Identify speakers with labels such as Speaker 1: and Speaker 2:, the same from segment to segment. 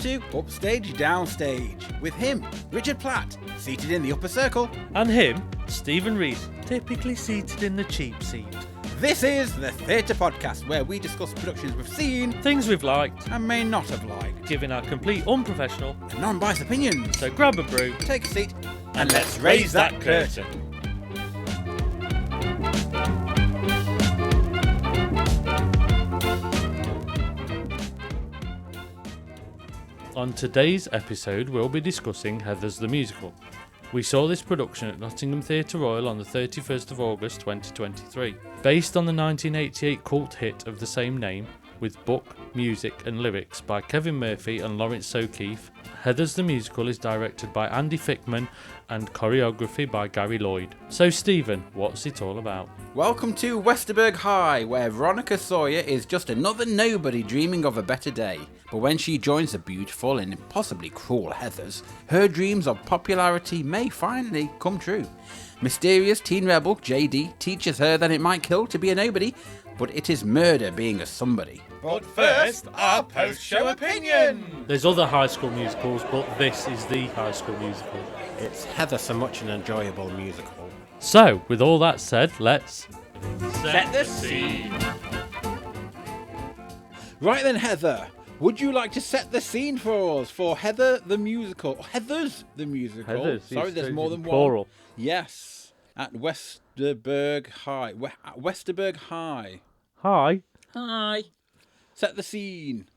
Speaker 1: to Upstage Downstage with him, Richard Platt, seated in the upper circle.
Speaker 2: And him, Stephen Rees, typically seated in the cheap seat.
Speaker 1: This is the Theatre Podcast, where we discuss productions we've seen,
Speaker 2: Things we've liked,
Speaker 1: and may not have liked,
Speaker 2: giving our complete unprofessional
Speaker 1: and non-biased opinions.
Speaker 2: So grab a brew,
Speaker 1: Take a seat,
Speaker 2: and let's raise that curtain. On today's episode, we'll be discussing Heathers the Musical. We saw this production at Nottingham Theatre Royal on the 31st of August 2023. Based on the 1988 cult hit of the same name, with book, music and lyrics by Kevin Murphy and Lawrence O'Keefe, Heathers the Musical is directed by Andy Fickman and choreography by Gary Lloyd. So Stephen, what's it all about?
Speaker 1: Welcome to Westerburg High, where Veronica Sawyer is just another nobody dreaming of a better day. But when she joins the beautiful and impossibly cruel Heathers, her dreams of popularity may finally come true. Mysterious teen rebel JD teaches her that it might kill to be a nobody, but it is murder being a somebody.
Speaker 3: But first, our post-show opinion!
Speaker 2: There's other high school musicals, but this is the high school musical.
Speaker 3: It's Heather so much an enjoyable musical.
Speaker 2: So, with all that said, let's
Speaker 1: Set the scene. Right then, Heather, would you like to set the scene for us for Heather the Musical? Heathers the Musical.
Speaker 2: Heathers,
Speaker 1: Sorry,
Speaker 2: it's
Speaker 1: there's more than
Speaker 2: plural.
Speaker 1: one. Yes, at Westerburg High. Westerburg High.
Speaker 2: Hi.
Speaker 1: Hi. Set the scene.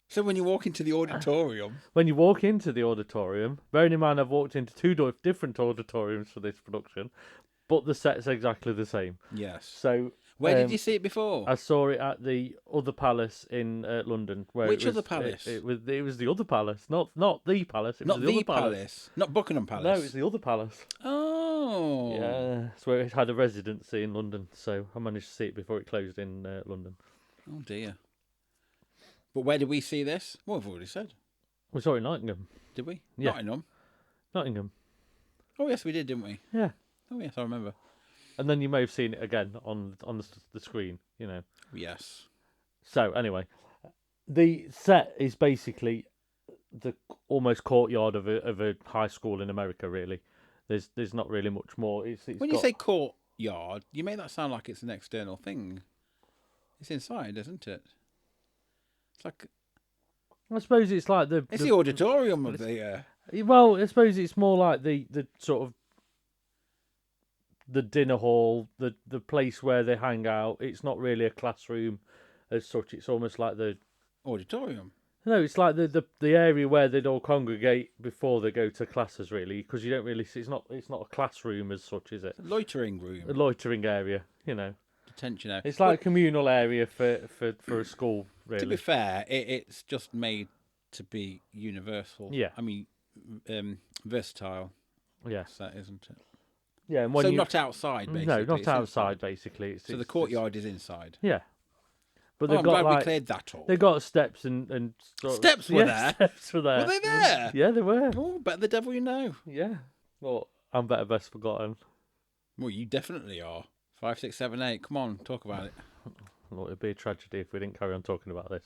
Speaker 1: So when you walk into the auditorium...
Speaker 2: When you walk into the auditorium, bearing in mind I've walked into two different auditoriums for this production, but the set's exactly the same.
Speaker 1: Yes.
Speaker 2: So
Speaker 1: Where did you see it before?
Speaker 2: I saw it at the other palace in London.
Speaker 1: Which other palace?
Speaker 2: It was the other palace, not the palace. It
Speaker 1: Not
Speaker 2: was
Speaker 1: the
Speaker 2: other
Speaker 1: palace. Not Buckingham Palace.
Speaker 2: No, it was the other palace.
Speaker 1: Oh.
Speaker 2: Yeah, it's where it had a residency in London, so I managed to see it before it closed in London.
Speaker 1: Oh dear. But where did we see this? Well, I've already said.
Speaker 2: We saw it in Nottingham.
Speaker 1: Did we?
Speaker 2: Yeah.
Speaker 1: Nottingham.
Speaker 2: Nottingham.
Speaker 1: Oh yes, we did, didn't we?
Speaker 2: Yeah.
Speaker 1: Oh yes, I remember.
Speaker 2: And then you may have seen it again on the screen, you know.
Speaker 1: Yes.
Speaker 2: So anyway, the set is basically the almost courtyard of a high school in America. Really, there's not really much more. It's
Speaker 1: When you say courtyard, you make that sound like it's an external thing. It's inside, isn't it? It's like
Speaker 2: I suppose it's like
Speaker 1: it's the auditorium of the.
Speaker 2: Well, I suppose it's more like the sort of the dinner hall, the place where they hang out. It's not really a classroom as such. It's almost like the
Speaker 1: Auditorium.
Speaker 2: No, it's like the area where they'd all congregate before they go to classes, really, because you don't really see. It's not a classroom as such, is it?
Speaker 1: It's a loitering room.
Speaker 2: A loitering area, you know.
Speaker 1: Detention area.
Speaker 2: It's like a communal area for a school, really.
Speaker 1: To be fair, it's just made to be universal.
Speaker 2: Yeah.
Speaker 1: I mean, versatile.
Speaker 2: Yes.
Speaker 1: That isn't it?
Speaker 2: Yeah, and when
Speaker 1: So
Speaker 2: you...
Speaker 1: not outside, basically.
Speaker 2: No, not
Speaker 1: it's
Speaker 2: outside,
Speaker 1: inside.
Speaker 2: basically.
Speaker 1: So the courtyard is inside.
Speaker 2: Yeah. But
Speaker 1: Oh,
Speaker 2: they've
Speaker 1: I'm
Speaker 2: got
Speaker 1: glad we cleared that up.
Speaker 2: They've got steps and sort of-
Speaker 1: Steps were there?
Speaker 2: Steps were there.
Speaker 1: Were they there?
Speaker 2: Yeah, they were.
Speaker 1: Oh, better the devil you know.
Speaker 2: Yeah. Well, I'm better best forgotten.
Speaker 1: Well, you definitely are. 5, 6, 7, 8. Come on, talk about it.
Speaker 2: Well, it'd be a tragedy if we didn't carry on talking about this.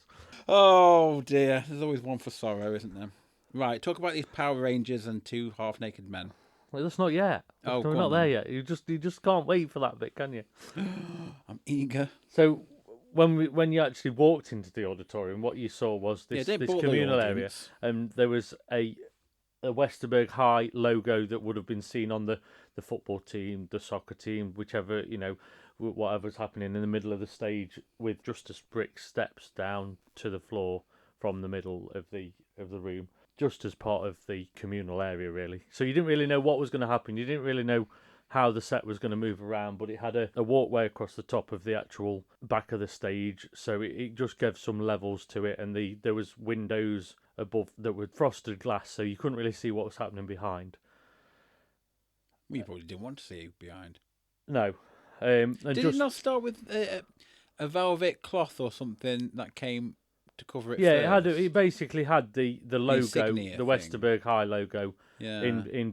Speaker 1: Oh dear, there's always one for sorrow, isn't there? Right, talk about these Power Rangers and 2 half-naked men.
Speaker 2: Well, that's not yet.
Speaker 1: Oh,
Speaker 2: we're
Speaker 1: go
Speaker 2: not
Speaker 1: on
Speaker 2: there
Speaker 1: then.
Speaker 2: yet. You just can't wait for that bit, can you?
Speaker 1: I'm eager.
Speaker 2: So when you actually walked into the auditorium, what you saw was this
Speaker 1: don't bore the
Speaker 2: communal area,
Speaker 1: audience.
Speaker 2: and there was a Westerburg High logo that would have been seen on the football team, the soccer team, whichever, you know, whatever's happening in the middle of the stage, with just as brick steps down to the floor from the middle of the room, just as part of the communal area, really. So you didn't really know what was going to happen. You didn't really know how the set was going to move around, but it had a walkway across the top of the actual back of the stage, so it just gave some levels to it, and there was windows above that were frosted glass, so you couldn't really see what was happening behind.
Speaker 1: You probably didn't want to see behind.
Speaker 2: No. And
Speaker 1: Did it not start with a velvet cloth or something that came to cover it.
Speaker 2: Yeah,
Speaker 1: first.
Speaker 2: it basically had the logo,
Speaker 1: insignia
Speaker 2: the
Speaker 1: thing.
Speaker 2: Westerberg High logo,
Speaker 1: Yeah.
Speaker 2: in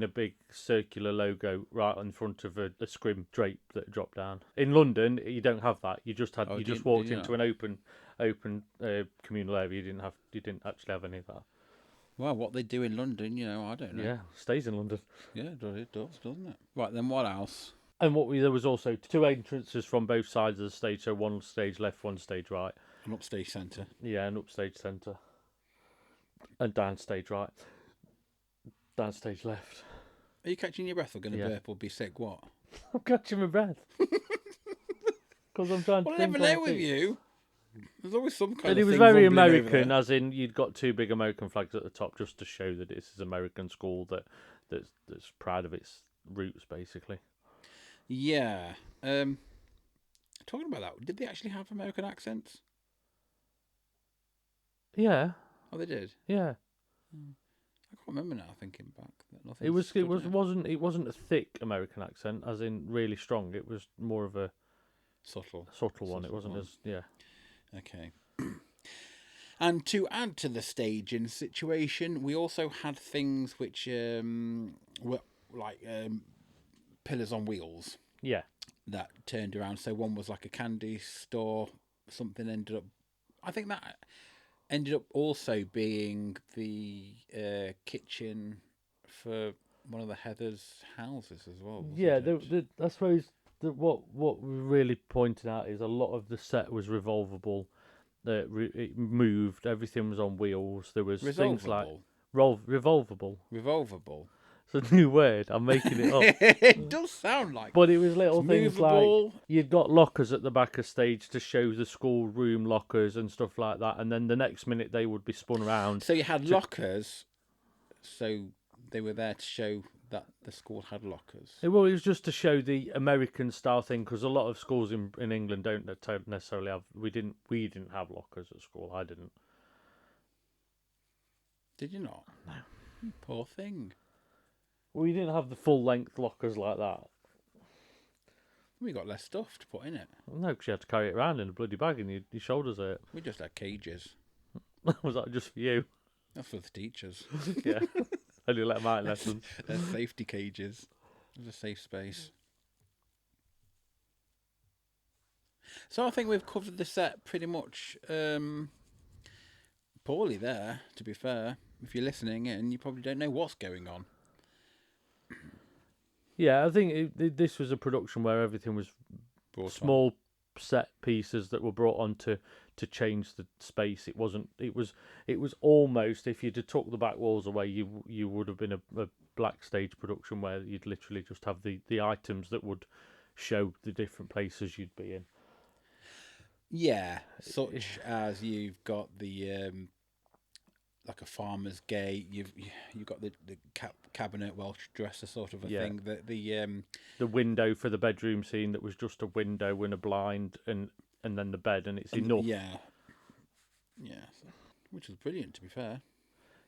Speaker 2: a big circular logo right in front of a scrim drape that dropped down. In London, you don't have that. You just had walked into an open communal area. You didn't actually have any of that.
Speaker 1: Well, what they do in London, I don't know.
Speaker 2: Yeah, stays in London.
Speaker 1: Yeah, it does, doesn't it? Right, then what else?
Speaker 2: And there was also 2 entrances from both sides of the stage, so one stage left, one stage right.
Speaker 1: An upstage centre.
Speaker 2: Yeah, an upstage centre. And downstage right. Downstage left.
Speaker 1: Are you catching your breath or going to burp or be sick? What?
Speaker 2: I'm catching my breath. Because I'm trying to
Speaker 1: Well, I
Speaker 2: think
Speaker 1: never know
Speaker 2: on
Speaker 1: with
Speaker 2: feet.
Speaker 1: you. There's always some kind
Speaker 2: And
Speaker 1: of
Speaker 2: it was
Speaker 1: thing
Speaker 2: very
Speaker 1: bubbling over
Speaker 2: American,
Speaker 1: there.
Speaker 2: as in you'd got 2 big American flags at the top just to show that this is an American school that's proud of its roots, basically.
Speaker 1: Yeah. Talking about that, did they actually have American accents?
Speaker 2: Yeah,
Speaker 1: Oh, they did.
Speaker 2: yeah.
Speaker 1: I can't remember now. Thinking back, that
Speaker 2: It wasn't a thick American accent, as in really strong. It was more of a
Speaker 1: subtle
Speaker 2: one. It wasn't as
Speaker 1: Okay. And to add to the staging situation, we also had things which were like pillars on wheels.
Speaker 2: Yeah.
Speaker 1: That turned around. So one was like a candy store. Something ended up. I think that ended up also being the kitchen for one of the Heather's houses as well.
Speaker 2: Yeah, I suppose what we really pointed out is a lot of the set was revolvable. It moved. Everything was on wheels. There was things like revolvable.
Speaker 1: Revolvable.
Speaker 2: It's a new word. I'm making it up.
Speaker 1: It does sound like.
Speaker 2: But it was little things
Speaker 1: movable.
Speaker 2: like you'd got lockers at the back of stage to show the schoolroom lockers and stuff like that, and then the next minute they would be spun around.
Speaker 1: So you had lockers. So they were there to show that the school had lockers.
Speaker 2: It was just to show the American style thing, because a lot of schools in England don't necessarily have. We didn't have lockers at school. I didn't.
Speaker 1: Did you not?
Speaker 2: No.
Speaker 1: Poor thing.
Speaker 2: We didn't have the full length lockers like that.
Speaker 1: We got less stuff to put in it.
Speaker 2: No, because you had to carry it around in a bloody bag and your shoulders hurt.
Speaker 1: We just had cages.
Speaker 2: Was that just for you?
Speaker 1: That's for the teachers.
Speaker 2: Yeah. Only let them out in lessons.
Speaker 1: They're safety cages. It was a safe space. So I think we've covered the set pretty much poorly there, to be fair. If you're listening in, you probably don't know what's going on.
Speaker 2: Yeah, I think this was a production where everything was small set pieces that were brought on to change the space. It was almost, if you'd have took the back walls away, you would have been a black stage production where you'd literally just have the items that would show the different places you'd be in. Yeah,
Speaker 1: such as you've got the like a farmer's gate. You've got the cabinet Welsh dresser sort of a thing.
Speaker 2: The window for the bedroom scene that was just a window and a blind and then the bed, and it's enough.
Speaker 1: Yeah, which was brilliant, to be fair.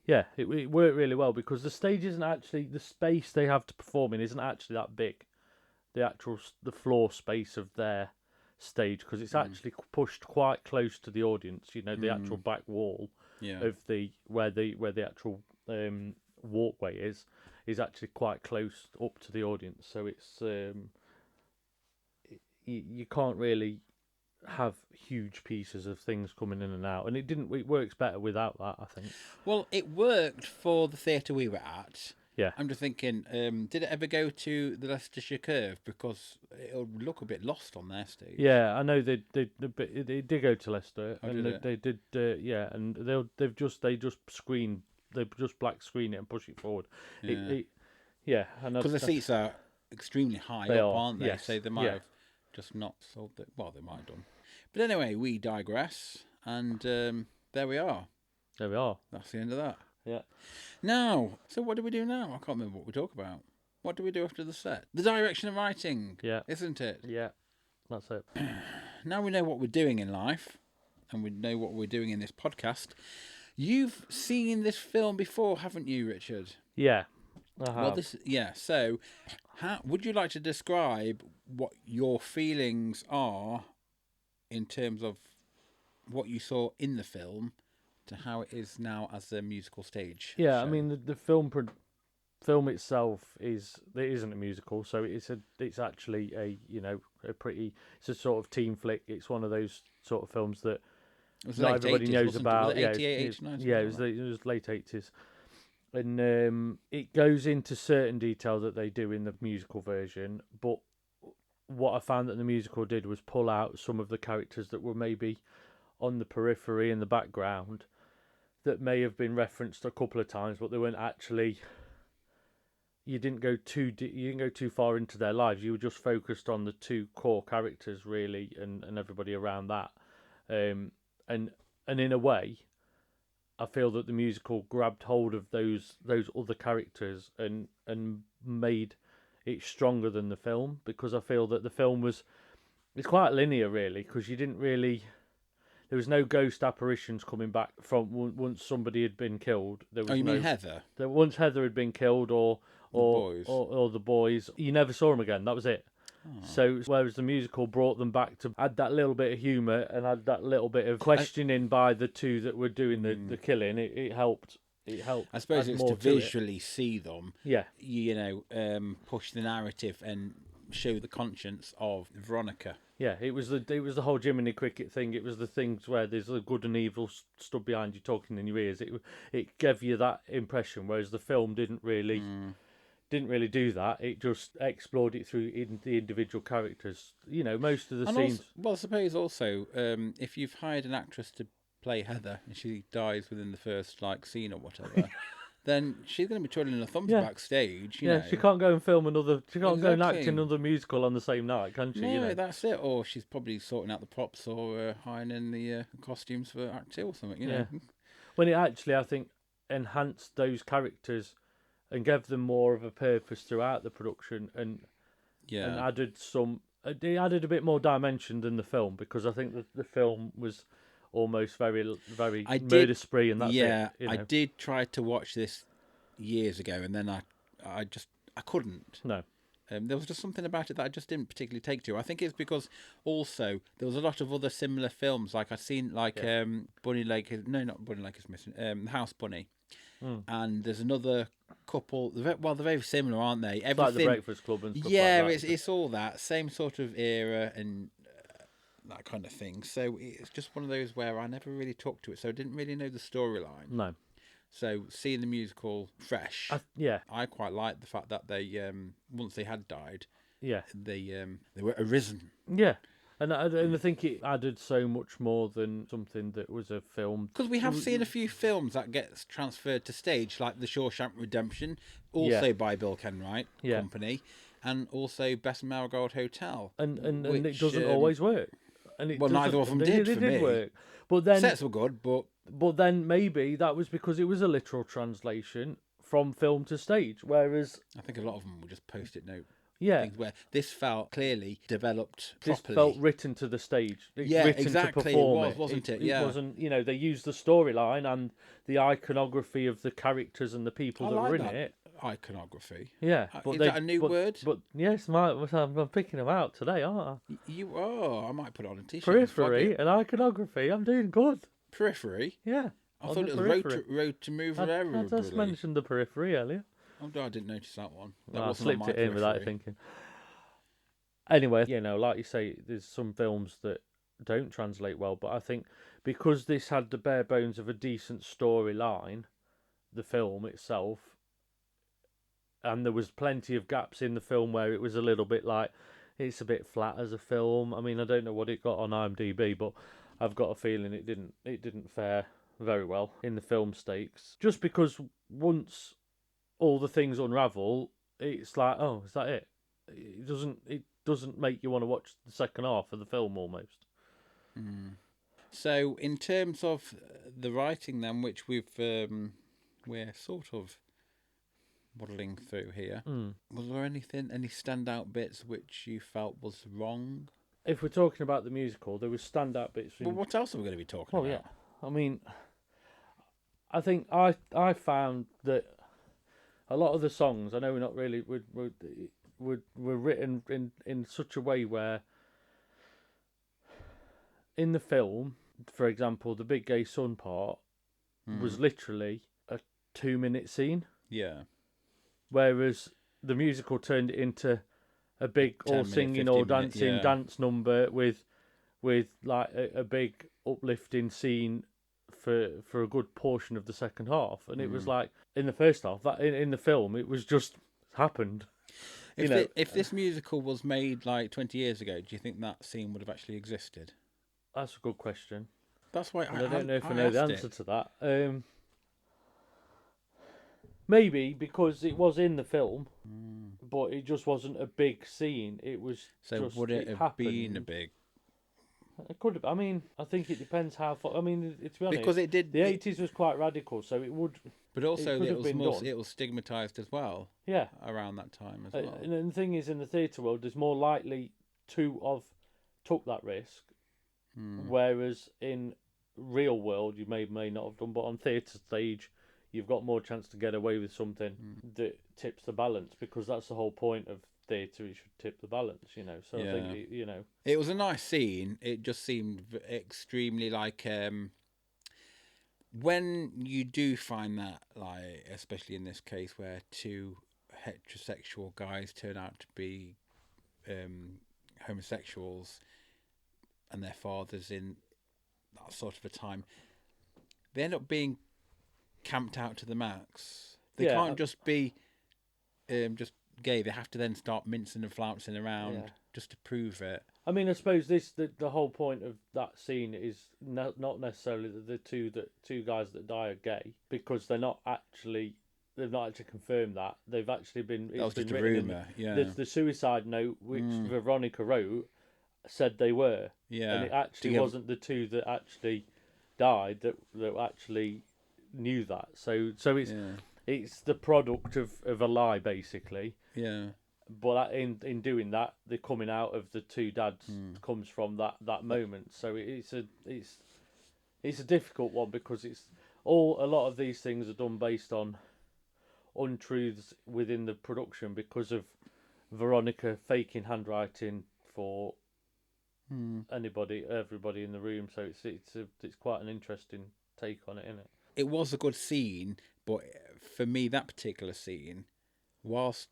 Speaker 2: Yeah, it worked really well because the stage isn't actually, the space they have to perform in isn't actually that big. The floor space of their stage, because it's actually pushed quite close to the audience. The actual back wall of where the actual walkway is actually quite close up to the audience. So it's you can't really have huge pieces of things coming in and out, and it works better without that, I think.
Speaker 1: Well, it worked for the theatre we were at.
Speaker 2: Yeah.
Speaker 1: I'm just thinking, did it ever go to the Leicestershire Curve? Because it'll look a bit lost on their stage.
Speaker 2: Yeah, I know they did go to Leicester, and they did, and they just black screen it and push it forward.
Speaker 1: Yeah, because the seats are extremely high up, aren't they?
Speaker 2: Yes.
Speaker 1: So they might have just not sold it. Well, they might have done. But anyway, we digress, and there we are.
Speaker 2: There we are.
Speaker 1: That's the end of that.
Speaker 2: Yeah.
Speaker 1: Now, so what do we do now? I can't remember what we talk about. What do we do after the set? The direction of writing.
Speaker 2: Yeah.
Speaker 1: Isn't it?
Speaker 2: Yeah. That's it.
Speaker 1: Now we know what we're doing in life, and we know what we're doing in this podcast. You've seen this film before, haven't you, Richard?
Speaker 2: Yeah. I have.
Speaker 1: Well, so how would you like to describe what your feelings are in terms of what you saw in the film to how it is now as a musical stage.
Speaker 2: Yeah,
Speaker 1: show.
Speaker 2: I mean the film itself it isn't a musical, so it's actually it's a sort of teen flick. It's one of those sort of films that
Speaker 1: It was
Speaker 2: not
Speaker 1: late
Speaker 2: everybody
Speaker 1: 80s,
Speaker 2: knows
Speaker 1: wasn't
Speaker 2: about.
Speaker 1: It? Was it
Speaker 2: Yeah,
Speaker 1: 88,
Speaker 2: it's
Speaker 1: 89?
Speaker 2: yeah, it was late 80s, and it goes into certain detail that they do in the musical version. But what I found that the musical did was pull out some of the characters that were maybe on the periphery in the background that may have been referenced a couple of times, but they weren't actually. You didn't go too far into their lives. You were just focused on the two core characters, really, and everybody around that. And in a way, I feel that the musical grabbed hold of those other characters and made it stronger than the film, because I feel that the film it's quite linear, really, because you didn't really. There was no ghost apparitions coming back from once somebody had been killed. There was
Speaker 1: Oh, you mean Heather?
Speaker 2: Once Heather had been killed, or
Speaker 1: boys.
Speaker 2: or the boys, you never saw them again. That was it.
Speaker 1: Oh.
Speaker 2: So whereas the musical brought them back to add that little bit of humour and add that little bit of questioning by the two that were doing the killing, it helped. It helped.
Speaker 1: I suppose it's to visually see them.
Speaker 2: Yeah.
Speaker 1: Push the narrative and show the conscience of Veronica.
Speaker 2: Yeah, it was the whole Jiminy Cricket thing. It was the things where there's a good and evil stood behind you talking in your ears. It gave you that impression, whereas the film didn't really do that. It just explored it through the individual characters. Most of the scenes.
Speaker 1: I suppose also, if you've hired an actress to play Heather and she dies within the first scene or whatever. Then she's going to be twiddling her thumbs backstage. You know.
Speaker 2: She can't go and film another. She can't go and act in another musical on the same night, can she?
Speaker 1: No, that's it. Or she's probably sorting out the props or hiring in the costumes for Act 2 or something. You know.
Speaker 2: When it actually, I think, enhanced those characters and gave them more of a purpose throughout the production, and added some. It added a bit more dimension than the film, because I think the film was almost very murder spree, and that's it.
Speaker 1: I did try to watch this years ago, and then I couldn't.
Speaker 2: No.
Speaker 1: There was just something about it that I just didn't particularly take to. I think it's because also there was a lot of other similar films, like I've seen Bunny Lake. No, not Bunny Lake is missing. House Bunny. And there's another couple. They're very similar, aren't they? Everything,
Speaker 2: like the Breakfast Club and stuff
Speaker 1: yeah,
Speaker 2: like that.
Speaker 1: it's all that same sort of era and that kind of thing. So it's just one of those where I never really took to it, so I didn't really know the storyline.
Speaker 2: No.
Speaker 1: So seeing the musical fresh, I quite liked the fact that they once they had died, they were arisen.
Speaker 2: Yeah. And I think it added so much more than something that was a film.
Speaker 1: Because we have seen a few films that gets transferred to stage, like The Shawshank Redemption, also by Bill Kenwright Company, and also Best Marigold Hotel.
Speaker 2: And it doesn't always work. And
Speaker 1: neither of them did for me.
Speaker 2: Did work. But then,
Speaker 1: sets were good, but
Speaker 2: then maybe that was because it was a literal translation from film to stage, whereas
Speaker 1: I think a lot of them were just post-it note.
Speaker 2: Yeah,
Speaker 1: things where this felt clearly developed properly.
Speaker 2: This felt written to the stage.
Speaker 1: Exactly.
Speaker 2: To perform
Speaker 1: it was, wasn't it?
Speaker 2: It wasn't. They used the storyline and the iconography of the characters and the people that were in it.
Speaker 1: Iconography.
Speaker 2: Yeah,
Speaker 1: is that a new word?
Speaker 2: But yes, I'm picking them out today, aren't I?
Speaker 1: You are. I might put on a t-shirt.
Speaker 2: Periphery and iconography. I'm doing good.
Speaker 1: Periphery.
Speaker 2: Yeah.
Speaker 1: I thought it was road to move around.
Speaker 2: I just mentioned the periphery earlier.
Speaker 1: Oh, I didn't notice that one.
Speaker 2: I slipped it in without thinking. Anyway, like you say, there's some films that don't translate well, but I think because this had the bare bones of a decent storyline, the film itself, and there was plenty of gaps in the film where it was a little bit like, it's a bit flat as a film. I mean, I don't know what it got on IMDb, but I've got a feeling it didn't fare very well in the film stakes. Just because once all the things unravel, it's like, oh, is that it? It doesn't make you want to watch the second half of the film almost.
Speaker 1: So in terms of the writing then, which we're sort of modelling through here, was there any standout bits which you felt was wrong?
Speaker 2: If we're talking about the musical, there was standout bits.
Speaker 1: Well, what else are we going to be talking about?
Speaker 2: Yeah. I mean, I think I found that a lot of the songs, I know we're not really were written in such a way where in the film for example, the Big Gay Sun part was literally a 2-minute scene,
Speaker 1: Yeah.
Speaker 2: whereas the musical turned it into a big
Speaker 1: 10
Speaker 2: all
Speaker 1: minute,
Speaker 2: singing,
Speaker 1: 15
Speaker 2: all
Speaker 1: minute,
Speaker 2: dancing
Speaker 1: yeah.
Speaker 2: dance number with like a big uplifting scene for a good portion of the second half, and it was like in the first half that in the film it was just happened.
Speaker 1: If this musical was made like 20 years ago, do you think that scene would have actually existed?
Speaker 2: That's a good question,
Speaker 1: That's why
Speaker 2: and I don't know if I
Speaker 1: I
Speaker 2: know the
Speaker 1: asked
Speaker 2: answer
Speaker 1: it.
Speaker 2: to that. Maybe because it was in the film, but it just wasn't a big scene. It was
Speaker 1: So
Speaker 2: just
Speaker 1: would it have
Speaker 2: happened.
Speaker 1: been a big?
Speaker 2: It could have. I mean, I think it depends how far. I mean, to be honest,
Speaker 1: Because it did.
Speaker 2: the 80s was quite radical, so it would.
Speaker 1: But also,
Speaker 2: could
Speaker 1: it
Speaker 2: have
Speaker 1: was
Speaker 2: been
Speaker 1: more.
Speaker 2: done.
Speaker 1: It was stigmatized as well.
Speaker 2: Yeah.
Speaker 1: Around that time as well.
Speaker 2: And the thing is, in the theatre world, there's more likely to have took that risk, whereas in real world, you may not have done. But on theatre stage, you've got more chance to get away with something that tips the balance, because that's the whole point of theatre. It should tip the balance, So I think
Speaker 1: it was a nice scene. It just seemed extremely like when you do find that, like, especially in this case where two heterosexual guys turn out to be homosexuals and their fathers in that sort of a time, they end up being camped out to the max. They can't just be just gay. They have to then start mincing and flouncing around just to prove it.
Speaker 2: I mean, I suppose the whole point of that scene is not necessarily that the two guys that die are gay, because they've not actually confirmed that. They've actually been.
Speaker 1: That was
Speaker 2: been
Speaker 1: just a
Speaker 2: written
Speaker 1: rumour.
Speaker 2: the suicide note which Veronica wrote said they were.
Speaker 1: Yeah.
Speaker 2: And it actually wasn't the two that actually died that actually knew that. So it's the product of a lie, basically.
Speaker 1: Yeah.
Speaker 2: But in doing that, the coming out of the two dads comes from that moment. So it's a difficult one, because a lot of these things are done based on untruths within the production because of Veronica faking handwriting for everybody in the room. So it's quite an interesting take on it, isn't it?
Speaker 1: It was a good scene, but for me, that particular scene, whilst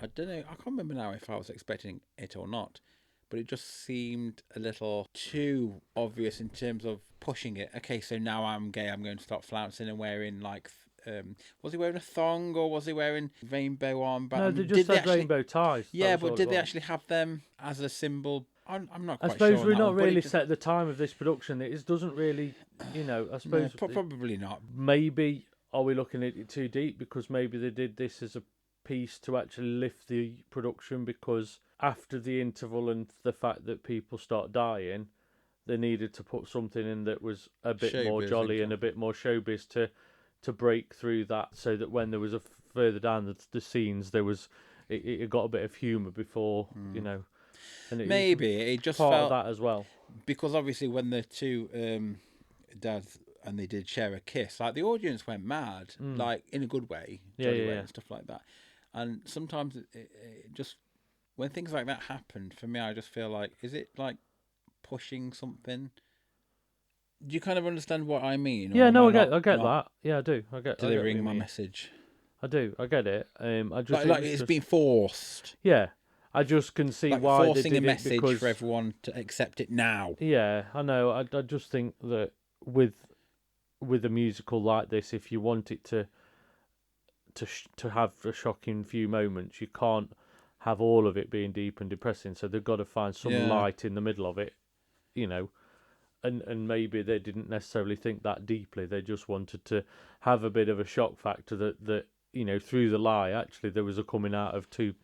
Speaker 1: I don't know, I can't remember now if I was expecting it or not, but it just seemed a little too obvious in terms of pushing it. Okay, so now I'm gay, I'm going to start flouncing and wearing like, was he wearing a thong or was he wearing rainbow armband?
Speaker 2: No, they just had rainbow ties.
Speaker 1: Yeah, but did they actually have them as a symbol? I'm not quite sure.
Speaker 2: I suppose we're not really
Speaker 1: just
Speaker 2: set the time of this production. It doesn't really, I suppose.
Speaker 1: No, probably not.
Speaker 2: Maybe are we looking at it too deep, because maybe they did this as a piece to actually lift the production, because after the interval and the fact that people start dying, they needed to put something in that was a bit
Speaker 1: Showbiz,
Speaker 2: more jolly and a bit more showbiz to break through that, so that when there was a further down the scenes, there was it got a bit of humour before, And
Speaker 1: it just
Speaker 2: part
Speaker 1: felt
Speaker 2: of that as well,
Speaker 1: because obviously when the two dads and they did share a kiss, like the audience went mad, like in a good way, jolly way and stuff like that. And sometimes it just, when things like that happen, for me, I just feel like, is it like pushing something? Do you kind of understand what I mean?
Speaker 2: Yeah, no, I get that. Yeah, I do. I get
Speaker 1: delivering my message.
Speaker 2: I do. I get it. I just
Speaker 1: like it's been forced.
Speaker 2: Yeah, I just can see
Speaker 1: like
Speaker 2: why
Speaker 1: forcing
Speaker 2: they did
Speaker 1: a message
Speaker 2: because,
Speaker 1: for everyone to accept it now.
Speaker 2: Yeah, I know. I just think that with a musical like this, if you want it to have a shocking few moments, you can't have all of it being deep and depressing. So they've got to find some light in the middle of it, And maybe they didn't necessarily think that deeply. They just wanted to have a bit of a shock factor that through the lie, actually there was a coming out of two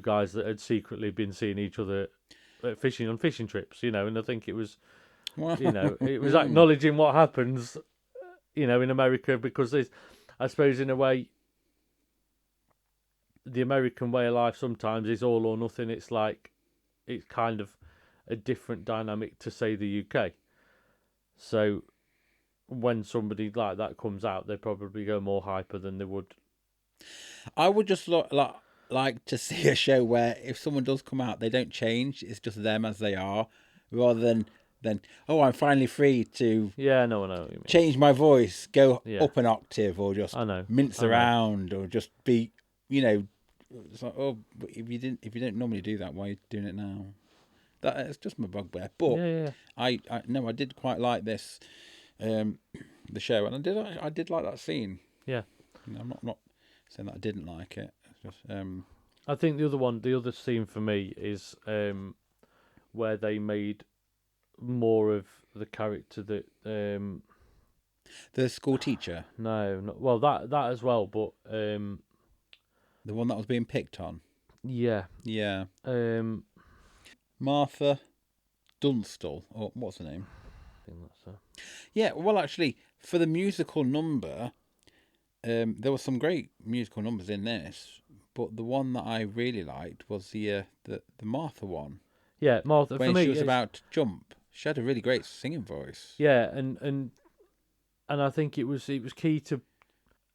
Speaker 2: guys that had secretly been seeing each other fishing on fishing trips, And I think it was, it was acknowledging what happens, in America, because there's, I suppose, in a way, the American way of life sometimes is all or nothing. It's like, it's kind of a different dynamic to, say, the UK. So when somebody like that comes out, they probably go more hyper than they would.
Speaker 1: I would just like to see a show where if someone does come out, they don't change. It's just them as they are, rather than then, oh, I'm finally free to
Speaker 2: Yeah, no, I know what you mean.
Speaker 1: change my voice, go
Speaker 2: Yeah.
Speaker 1: up an octave, or just
Speaker 2: I know.
Speaker 1: mince
Speaker 2: I know.
Speaker 1: around, or just be, it's like, oh, but if you don't normally do that, why are you doing it now? It's just my bugbear. But
Speaker 2: Yeah.
Speaker 1: I did quite like this, the show, and I did like that scene.
Speaker 2: Yeah.
Speaker 1: I'm not saying that I didn't like it. It's just,
Speaker 2: I think the other scene for me is where they made more of the character that
Speaker 1: the school teacher,
Speaker 2: well that as well, but
Speaker 1: the one that was being picked on.
Speaker 2: yeah.
Speaker 1: Martha Dunstall, or what's her name?
Speaker 2: I think that's her.
Speaker 1: Yeah, well, actually, for the musical number, there were some great musical numbers in this, but the one that I really liked was the Martha one.
Speaker 2: Yeah, Martha.
Speaker 1: When
Speaker 2: for me,
Speaker 1: she was about to jump, she had a really great singing voice.
Speaker 2: Yeah, and I think it was key to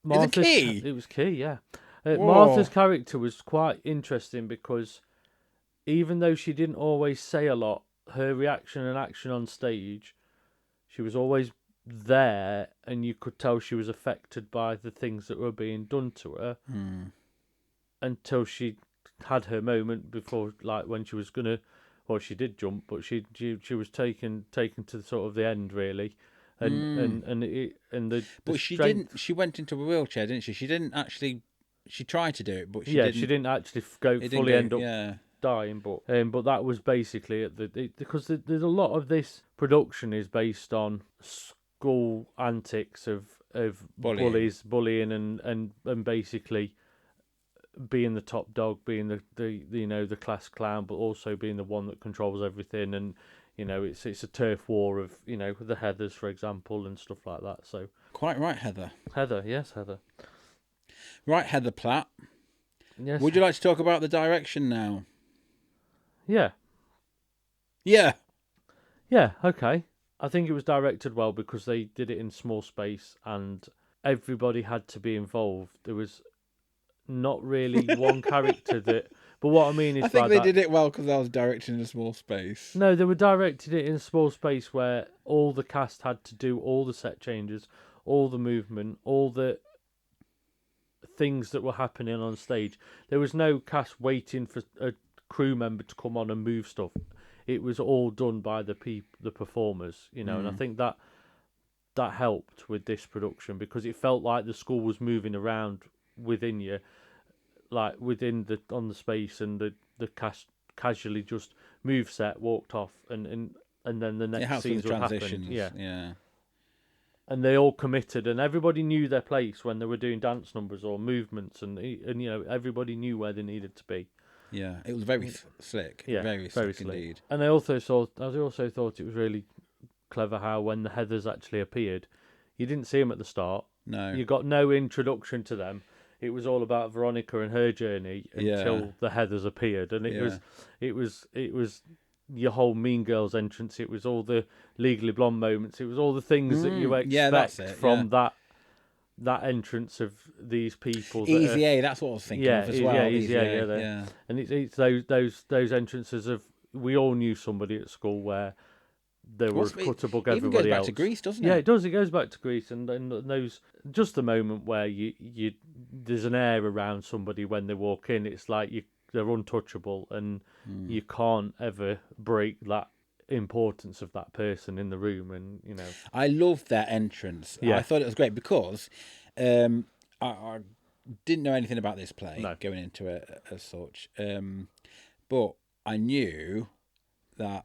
Speaker 2: Martha's. It was key, yeah. Martha's character was quite interesting because even though she didn't always say a lot, her reaction and action on stage, she was always there, and you could tell she was affected by the things that were being done to her until she had her moment before, like when she was gonna, well, she did jump, but she was taken to sort of the end really,
Speaker 1: But she didn't. She went into a wheelchair, didn't she? She didn't actually. She tried to do it, but she didn't
Speaker 2: actually end up dying. But that was basically because there's a lot of this production is based on school antics of bullying and basically being the top dog, being the class clown, but also being the one that controls everything. And it's a turf war of the Heathers, for example, and stuff like that. So
Speaker 1: quite right, Heather.
Speaker 2: Yes, Heather.
Speaker 1: Right, Heather Platt.
Speaker 2: Yes.
Speaker 1: Would you like to talk about the direction now?
Speaker 2: Yeah.
Speaker 1: Yeah.
Speaker 2: Yeah. Okay. I think it was directed well because they did it in small space and everybody had to be involved. There was not really one character that. But what I mean is,
Speaker 1: I think they did it well because I was directing in a small space.
Speaker 2: No, they were directed it in a small space where all the cast had to do all the set changes, all the movement, all the things that were happening on stage. There was no cast waiting for a crew member to come on and move stuff. It was all done by the performers, and I think that helped with this production because it felt like the school was moving around within you, like within on the space, and the cast casually just moved set, walked off, and then the next scenes would happen. Yeah. And they all committed, and everybody knew their place when they were doing dance numbers or movements, and everybody knew where they needed to be.
Speaker 1: Yeah, it was very slick. Yeah, very slick indeed.
Speaker 2: And I also thought it was really clever how when the Heathers actually appeared, you didn't see them at the start.
Speaker 1: No,
Speaker 2: you got no introduction to them. It was all about Veronica and her journey until the Heathers appeared, and it was your whole Mean Girls entrance. It was all the Legally Blonde moments. It was all the things that you expect from that entrance of these people.
Speaker 1: Easy A, that's what I was thinking of as well.
Speaker 2: Easy A. And it's those entrances of, we all knew somebody at school where they were put above everybody else. It even goes back
Speaker 1: to Greece, doesn't it?
Speaker 2: Yeah, it does. It goes back to Greece, and those, just the moment where you there's an air around somebody when they walk in. It's like they're untouchable, and you can't ever break that importance of that person in the room. And
Speaker 1: I loved their entrance. I thought it was great because I didn't know anything about this play going into it as such, but I knew that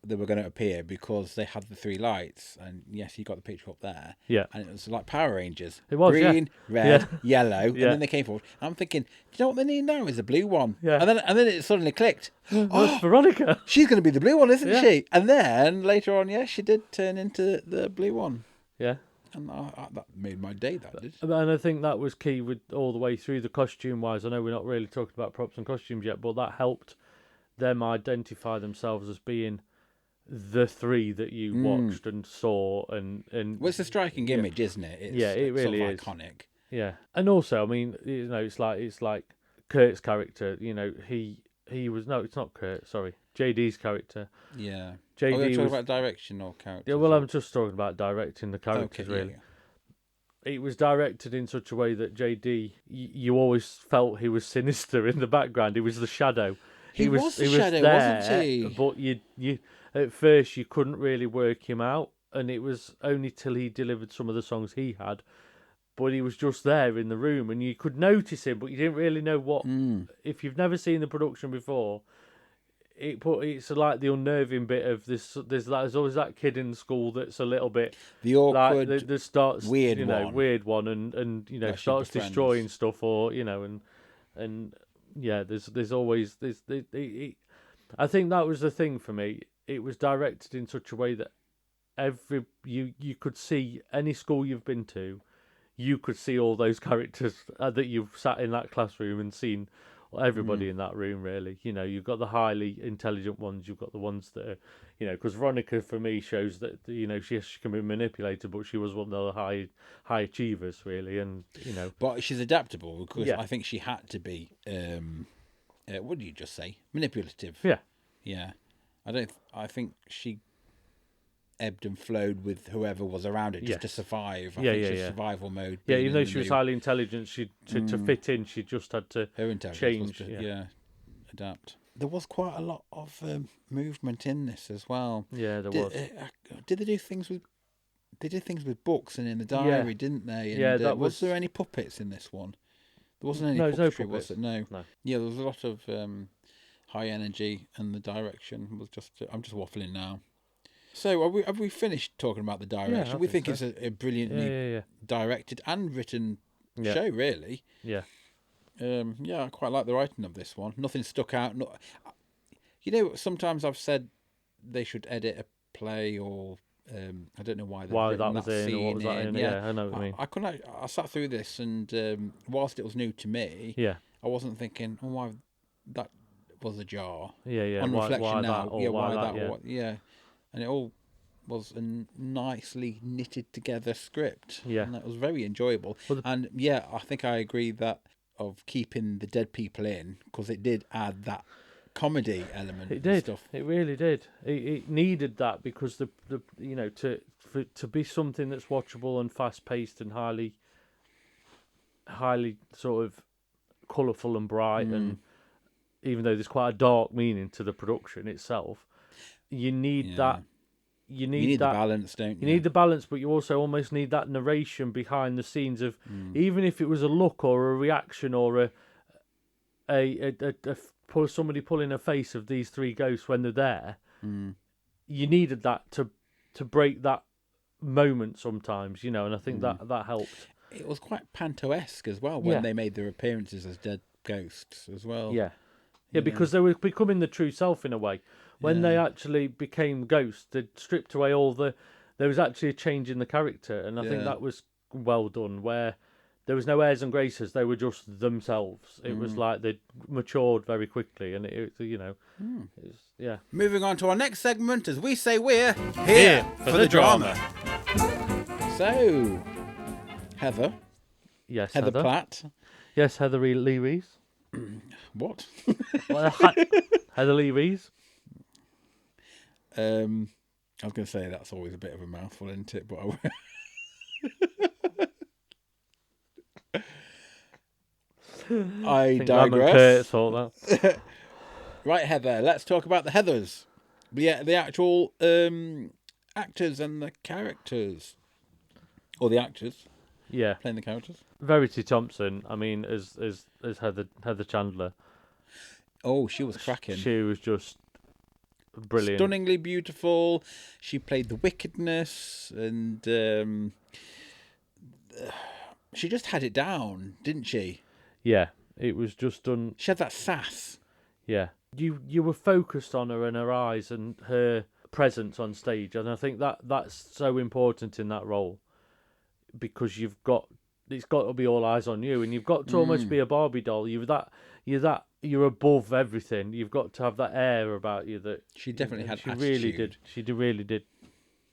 Speaker 1: they were going to appear because they had the three lights, and yes, you got the picture up there.
Speaker 2: Yeah,
Speaker 1: and it was like Power Rangers.
Speaker 2: It was
Speaker 1: green, red, yellow, and then they came forward. I'm thinking, do you know what they need now is a blue one.
Speaker 2: Yeah,
Speaker 1: and then it suddenly clicked.
Speaker 2: Oh, Veronica.
Speaker 1: She's going to be the blue one, isn't she? And then later on, she did turn into the blue one.
Speaker 2: Yeah.
Speaker 1: And that made my day, that did.
Speaker 2: And I think that was key with all the way through the costume-wise. I know we're not really talking about props and costumes yet, but that helped them identify themselves as being the three that you watched and saw. And
Speaker 1: well, it's a striking image, isn't it?
Speaker 2: It really
Speaker 1: sort of
Speaker 2: is.
Speaker 1: Iconic.
Speaker 2: Yeah. And also, I mean, it's like Kurt's character, he was... No, it's not Kurt, sorry. JD's character.
Speaker 1: Yeah.
Speaker 2: JD
Speaker 1: Are we talking
Speaker 2: was
Speaker 1: about direction or character?
Speaker 2: yeah. Well, I'm just talking about directing the characters really. It was directed in such a way that JD, you always felt he was sinister in the background. He was the shadow.
Speaker 1: He was the
Speaker 2: he
Speaker 1: shadow,
Speaker 2: there,
Speaker 1: wasn't he?
Speaker 2: But you at first you couldn't really work him out, and it was only till he delivered some of the songs he had. But he was just there in the room, and you could notice him, but you didn't really know what. If you've never seen the production before, it's like the unnerving bit of this. There's always that kid in school that's a little bit
Speaker 1: the awkward,
Speaker 2: like, that starts
Speaker 1: weird
Speaker 2: one, and starts destroying stuff, or and yeah, there's always this. I think that was the thing for me. It was directed in such a way that you could see any school you've been to, you could see all those characters that you've sat in that classroom and seen. Everybody in that room, really. You've got the highly intelligent ones. You've got the ones that are, because Veronica for me shows that she can be manipulated, but she was one of the high achievers, really, and
Speaker 1: But she's adaptable because I think she had to be. What did you just say? Manipulative.
Speaker 2: Yeah.
Speaker 1: Yeah. I think she ebbed and flowed with whoever was around it just to survive. I think she's survival mode.
Speaker 2: Yeah, even though she was highly intelligent, to fit in, she just had to change.
Speaker 1: Adapt. There was quite a lot of movement in this as well.
Speaker 2: Yeah, there was.
Speaker 1: Did they do things with? They did things with books and in the diary, didn't they? And, was there any puppets in this one? There wasn't any puppetry, was it? No. Yeah, there was a lot of high energy, and the direction was just. I'm just waffling now. So have we finished talking about the direction?
Speaker 2: Yeah,
Speaker 1: we think it's a brilliantly directed and written show, really.
Speaker 2: Yeah.
Speaker 1: I quite like the writing of this one. Nothing stuck out. Sometimes I've said they should edit a play, or I don't know why
Speaker 2: that was in, or what was that in. Yeah, I know what you mean.
Speaker 1: I sat through this, and whilst it was new to me, I wasn't thinking, oh, why that was ajar.
Speaker 2: Yeah.
Speaker 1: On reflection
Speaker 2: why
Speaker 1: now,
Speaker 2: that, why that.
Speaker 1: And it all was a nicely knitted together script.
Speaker 2: Yeah.
Speaker 1: And that was very enjoyable. I think I agree that of keeping the dead people in, because it did add that comedy element.
Speaker 2: It did.
Speaker 1: Stuff.
Speaker 2: It really did. It needed that, because to be something that's watchable and fast paced and highly sort of colourful and bright, and even though there's quite a dark meaning to the production itself, you need that. You need
Speaker 1: that, the balance, don't you?
Speaker 2: You need the balance, but you also almost need that narration behind the scenes of, even if it was a look or a reaction or somebody pulling a face of these three ghosts when they're there. You needed that to break that moment sometimes, and I think that helped.
Speaker 1: It was quite Panto-esque as well when they made their appearances as dead ghosts as well.
Speaker 2: Yeah, because they were becoming the true self in a way. When they actually became ghosts, they stripped away there was actually a change in the character, and I think that was well done, where there was no airs and graces, they were just themselves. It was like they'd matured very quickly, and it was,
Speaker 1: Moving on to our next segment, as we say, we're here for the drama. So, Heather.
Speaker 2: Yes,
Speaker 1: Heather Platt.
Speaker 2: Yes, Heather Lee Rees.
Speaker 1: What?
Speaker 2: Heather Lee Rees.
Speaker 1: I was going to say that's always a bit of a mouthful, isn't it? But I digress. Right, Heather. Let's talk about the Heathers. The actual actors and the characters, or the actors.
Speaker 2: Yeah,
Speaker 1: playing the characters.
Speaker 2: Verity Thompson. I mean, as Heather Chandler.
Speaker 1: Oh, she was cracking.
Speaker 2: She was just brilliant,
Speaker 1: stunningly beautiful. She played the wickedness, and she just had it down, didn't she?
Speaker 2: Yeah, it was just done.
Speaker 1: She had that sass.
Speaker 2: Yeah, you were focused on her and her eyes and her presence on stage, and I think that's so important in that role, because it's got to be all eyes on you, and you've got to almost be a Barbie doll. You're above everything. You've got to have that air about you that
Speaker 1: she definitely had.
Speaker 2: She really did. She really did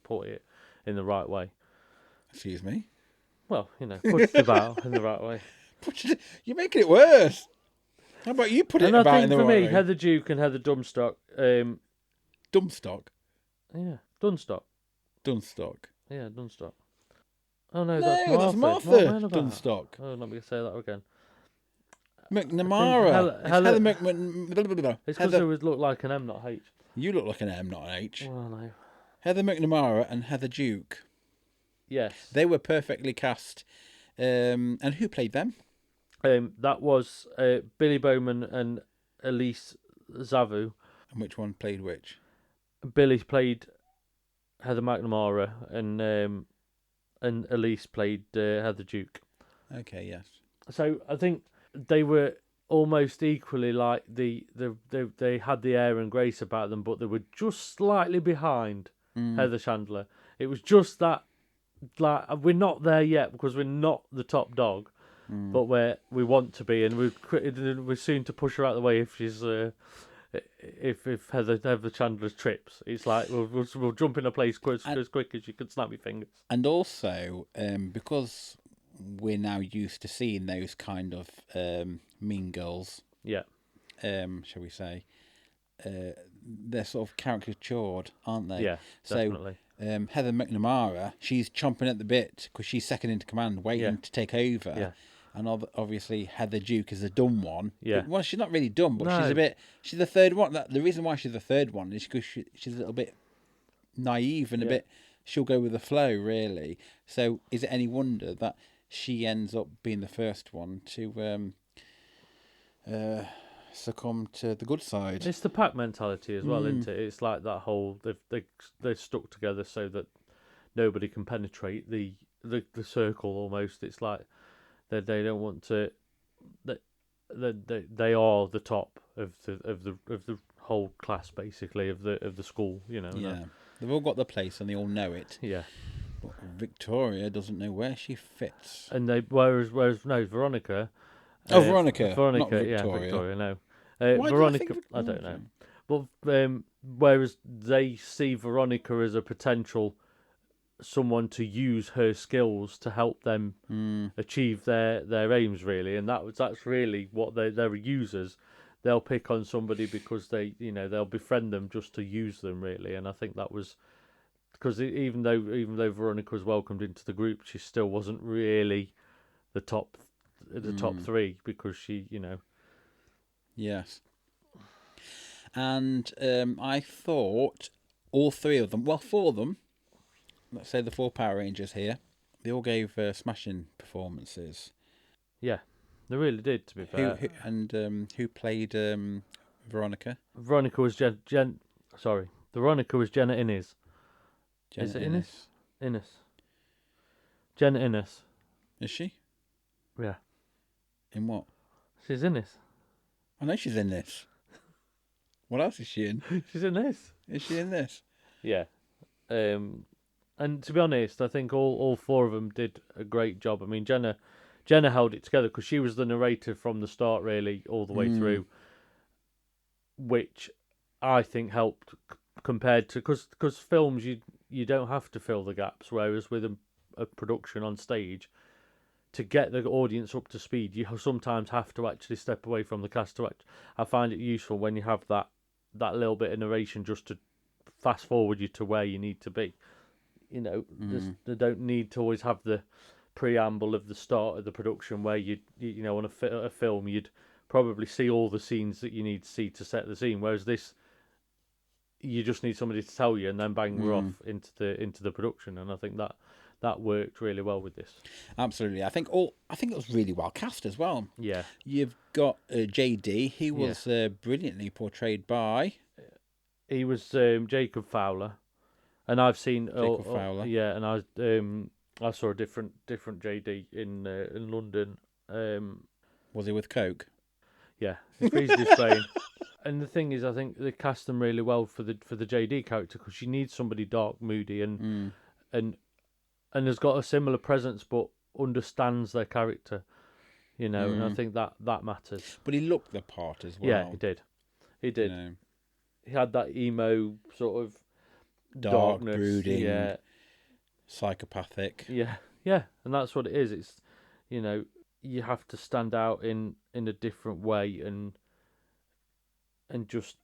Speaker 2: put it in the right way.
Speaker 1: Excuse me.
Speaker 2: Well, pushed about in the right way.
Speaker 1: You're making it worse. How about you put it
Speaker 2: And I
Speaker 1: about
Speaker 2: think
Speaker 1: in the
Speaker 2: for
Speaker 1: right
Speaker 2: me,
Speaker 1: way?
Speaker 2: Heather Duke and Heather Dumstock.
Speaker 1: Dumpstock?
Speaker 2: Yeah, Dunstock.
Speaker 1: Dunstock.
Speaker 2: Yeah, Dunstock. Oh no,
Speaker 1: No,
Speaker 2: that's Martha.
Speaker 1: that's Martha
Speaker 2: What am I on about?
Speaker 1: Dunstock.
Speaker 2: Oh, not going to say that again.
Speaker 1: McNamara. It's Heather McNamara.
Speaker 2: It's because it would look like an M, not H.
Speaker 1: You look like an M, not an H.
Speaker 2: Well, no.
Speaker 1: Heather McNamara and Heather Duke.
Speaker 2: Yes.
Speaker 1: They were perfectly cast. And who played them?
Speaker 2: That was Billy Bowman and Elise Zavu.
Speaker 1: And which one played which?
Speaker 2: Billy played Heather McNamara, and Elise played Heather Duke.
Speaker 1: Okay, yes.
Speaker 2: So I think they were almost equally like they had the air and grace about them, but they were just slightly behind Heather Chandler. It was just that, like, we're not there yet because we're not the top dog, but we want to be, and we're soon to push her out of the way if she's if Heather Chandler trips. It's like we'll jump in a place as quick as you can snap your fingers.
Speaker 1: And also, because we're now used to seeing those kind of mean girls,
Speaker 2: Yeah.
Speaker 1: shall we say, they're sort of caricatured, aren't they?
Speaker 2: Yeah, definitely.
Speaker 1: So Heather McNamara, she's chomping at the bit because she's second in command, waiting to take over.
Speaker 2: Yeah.
Speaker 1: And obviously Heather Duke is the dumb one.
Speaker 2: Yeah.
Speaker 1: Well, she's not really dumb, but
Speaker 2: No.
Speaker 1: she's the third one. The reason why she's the third one is because she's a little bit naive and a bit, she'll go with the flow, really. So is it any wonder that she ends up being the first one to succumb to the good side?
Speaker 2: It's the pack mentality as well, isn't it? It's like that whole they're stuck together so that nobody can penetrate the circle almost. It's like they don't want to. They are the top of the whole class, basically, of the school. You know.
Speaker 1: Yeah, they've all got their place and they all know it.
Speaker 2: Yeah.
Speaker 1: But Victoria doesn't know where she fits.
Speaker 2: And whereas no, Veronica.
Speaker 1: Veronica,
Speaker 2: Veronica,
Speaker 1: not Victoria.
Speaker 2: yeah, Victoria. No,
Speaker 1: Why
Speaker 2: Veronica.
Speaker 1: do I think
Speaker 2: I don't know. But whereas they see Veronica as a potential someone to use her skills to help them achieve their aims, really, and that's really what they're users. They'll pick on somebody because they'll befriend them just to use them, really. And I think that was because even though Veronica was welcomed into the group, she still wasn't really the top three because she.
Speaker 1: Yes. And I thought all three of them, well, four of them, let's say the four Power Rangers here, they all gave smashing performances.
Speaker 2: Yeah, they really did, to be fair.
Speaker 1: Who played Veronica?
Speaker 2: Veronica was Veronica was Jenna Innes. Is it Innes? Innes. Jenna Innes.
Speaker 1: Is she?
Speaker 2: Yeah.
Speaker 1: In what?
Speaker 2: She's in this.
Speaker 1: I know she's in this. What else is she in?
Speaker 2: She's in this.
Speaker 1: Is she in this?
Speaker 2: Yeah. And to be honest, I think all four of them did a great job. I mean, Jenna held it together because she was the narrator from the start, really, all the way through, which I think helped compared to because films you don't have to fill the gaps, whereas with a production on stage, to get the audience up to speed, you sometimes have to actually step away from the cast. I find it useful when you have that little bit of narration just to fast forward you to where you need to be. They don't need to always have the preamble of the start of the production where on a film you'd probably see all the scenes that you need to see to set the scene, whereas this you just need somebody to tell you and then bang we're off into the production. And I think that worked really well with this.
Speaker 1: Absolutely. I think it was really well cast as well.
Speaker 2: Yeah.
Speaker 1: You've got JD. He was brilliantly portrayed by.
Speaker 2: He was Jacob Fowler, and I've seen
Speaker 1: Jacob Fowler.
Speaker 2: Yeah, and I saw a different JD in London.
Speaker 1: Was he with Coke?
Speaker 2: Yeah, it's easy to explain. And the thing is, I think they cast them really well for the JD character because she needs somebody dark, moody, and has got a similar presence, but understands their character. And I think that matters.
Speaker 1: But he looked the part as well.
Speaker 2: Yeah, he did. He did. He had that emo sort of
Speaker 1: dark,
Speaker 2: darkness,
Speaker 1: brooding, psychopathic.
Speaker 2: Yeah, and that's what it is. It's you have to stand out in a different way and just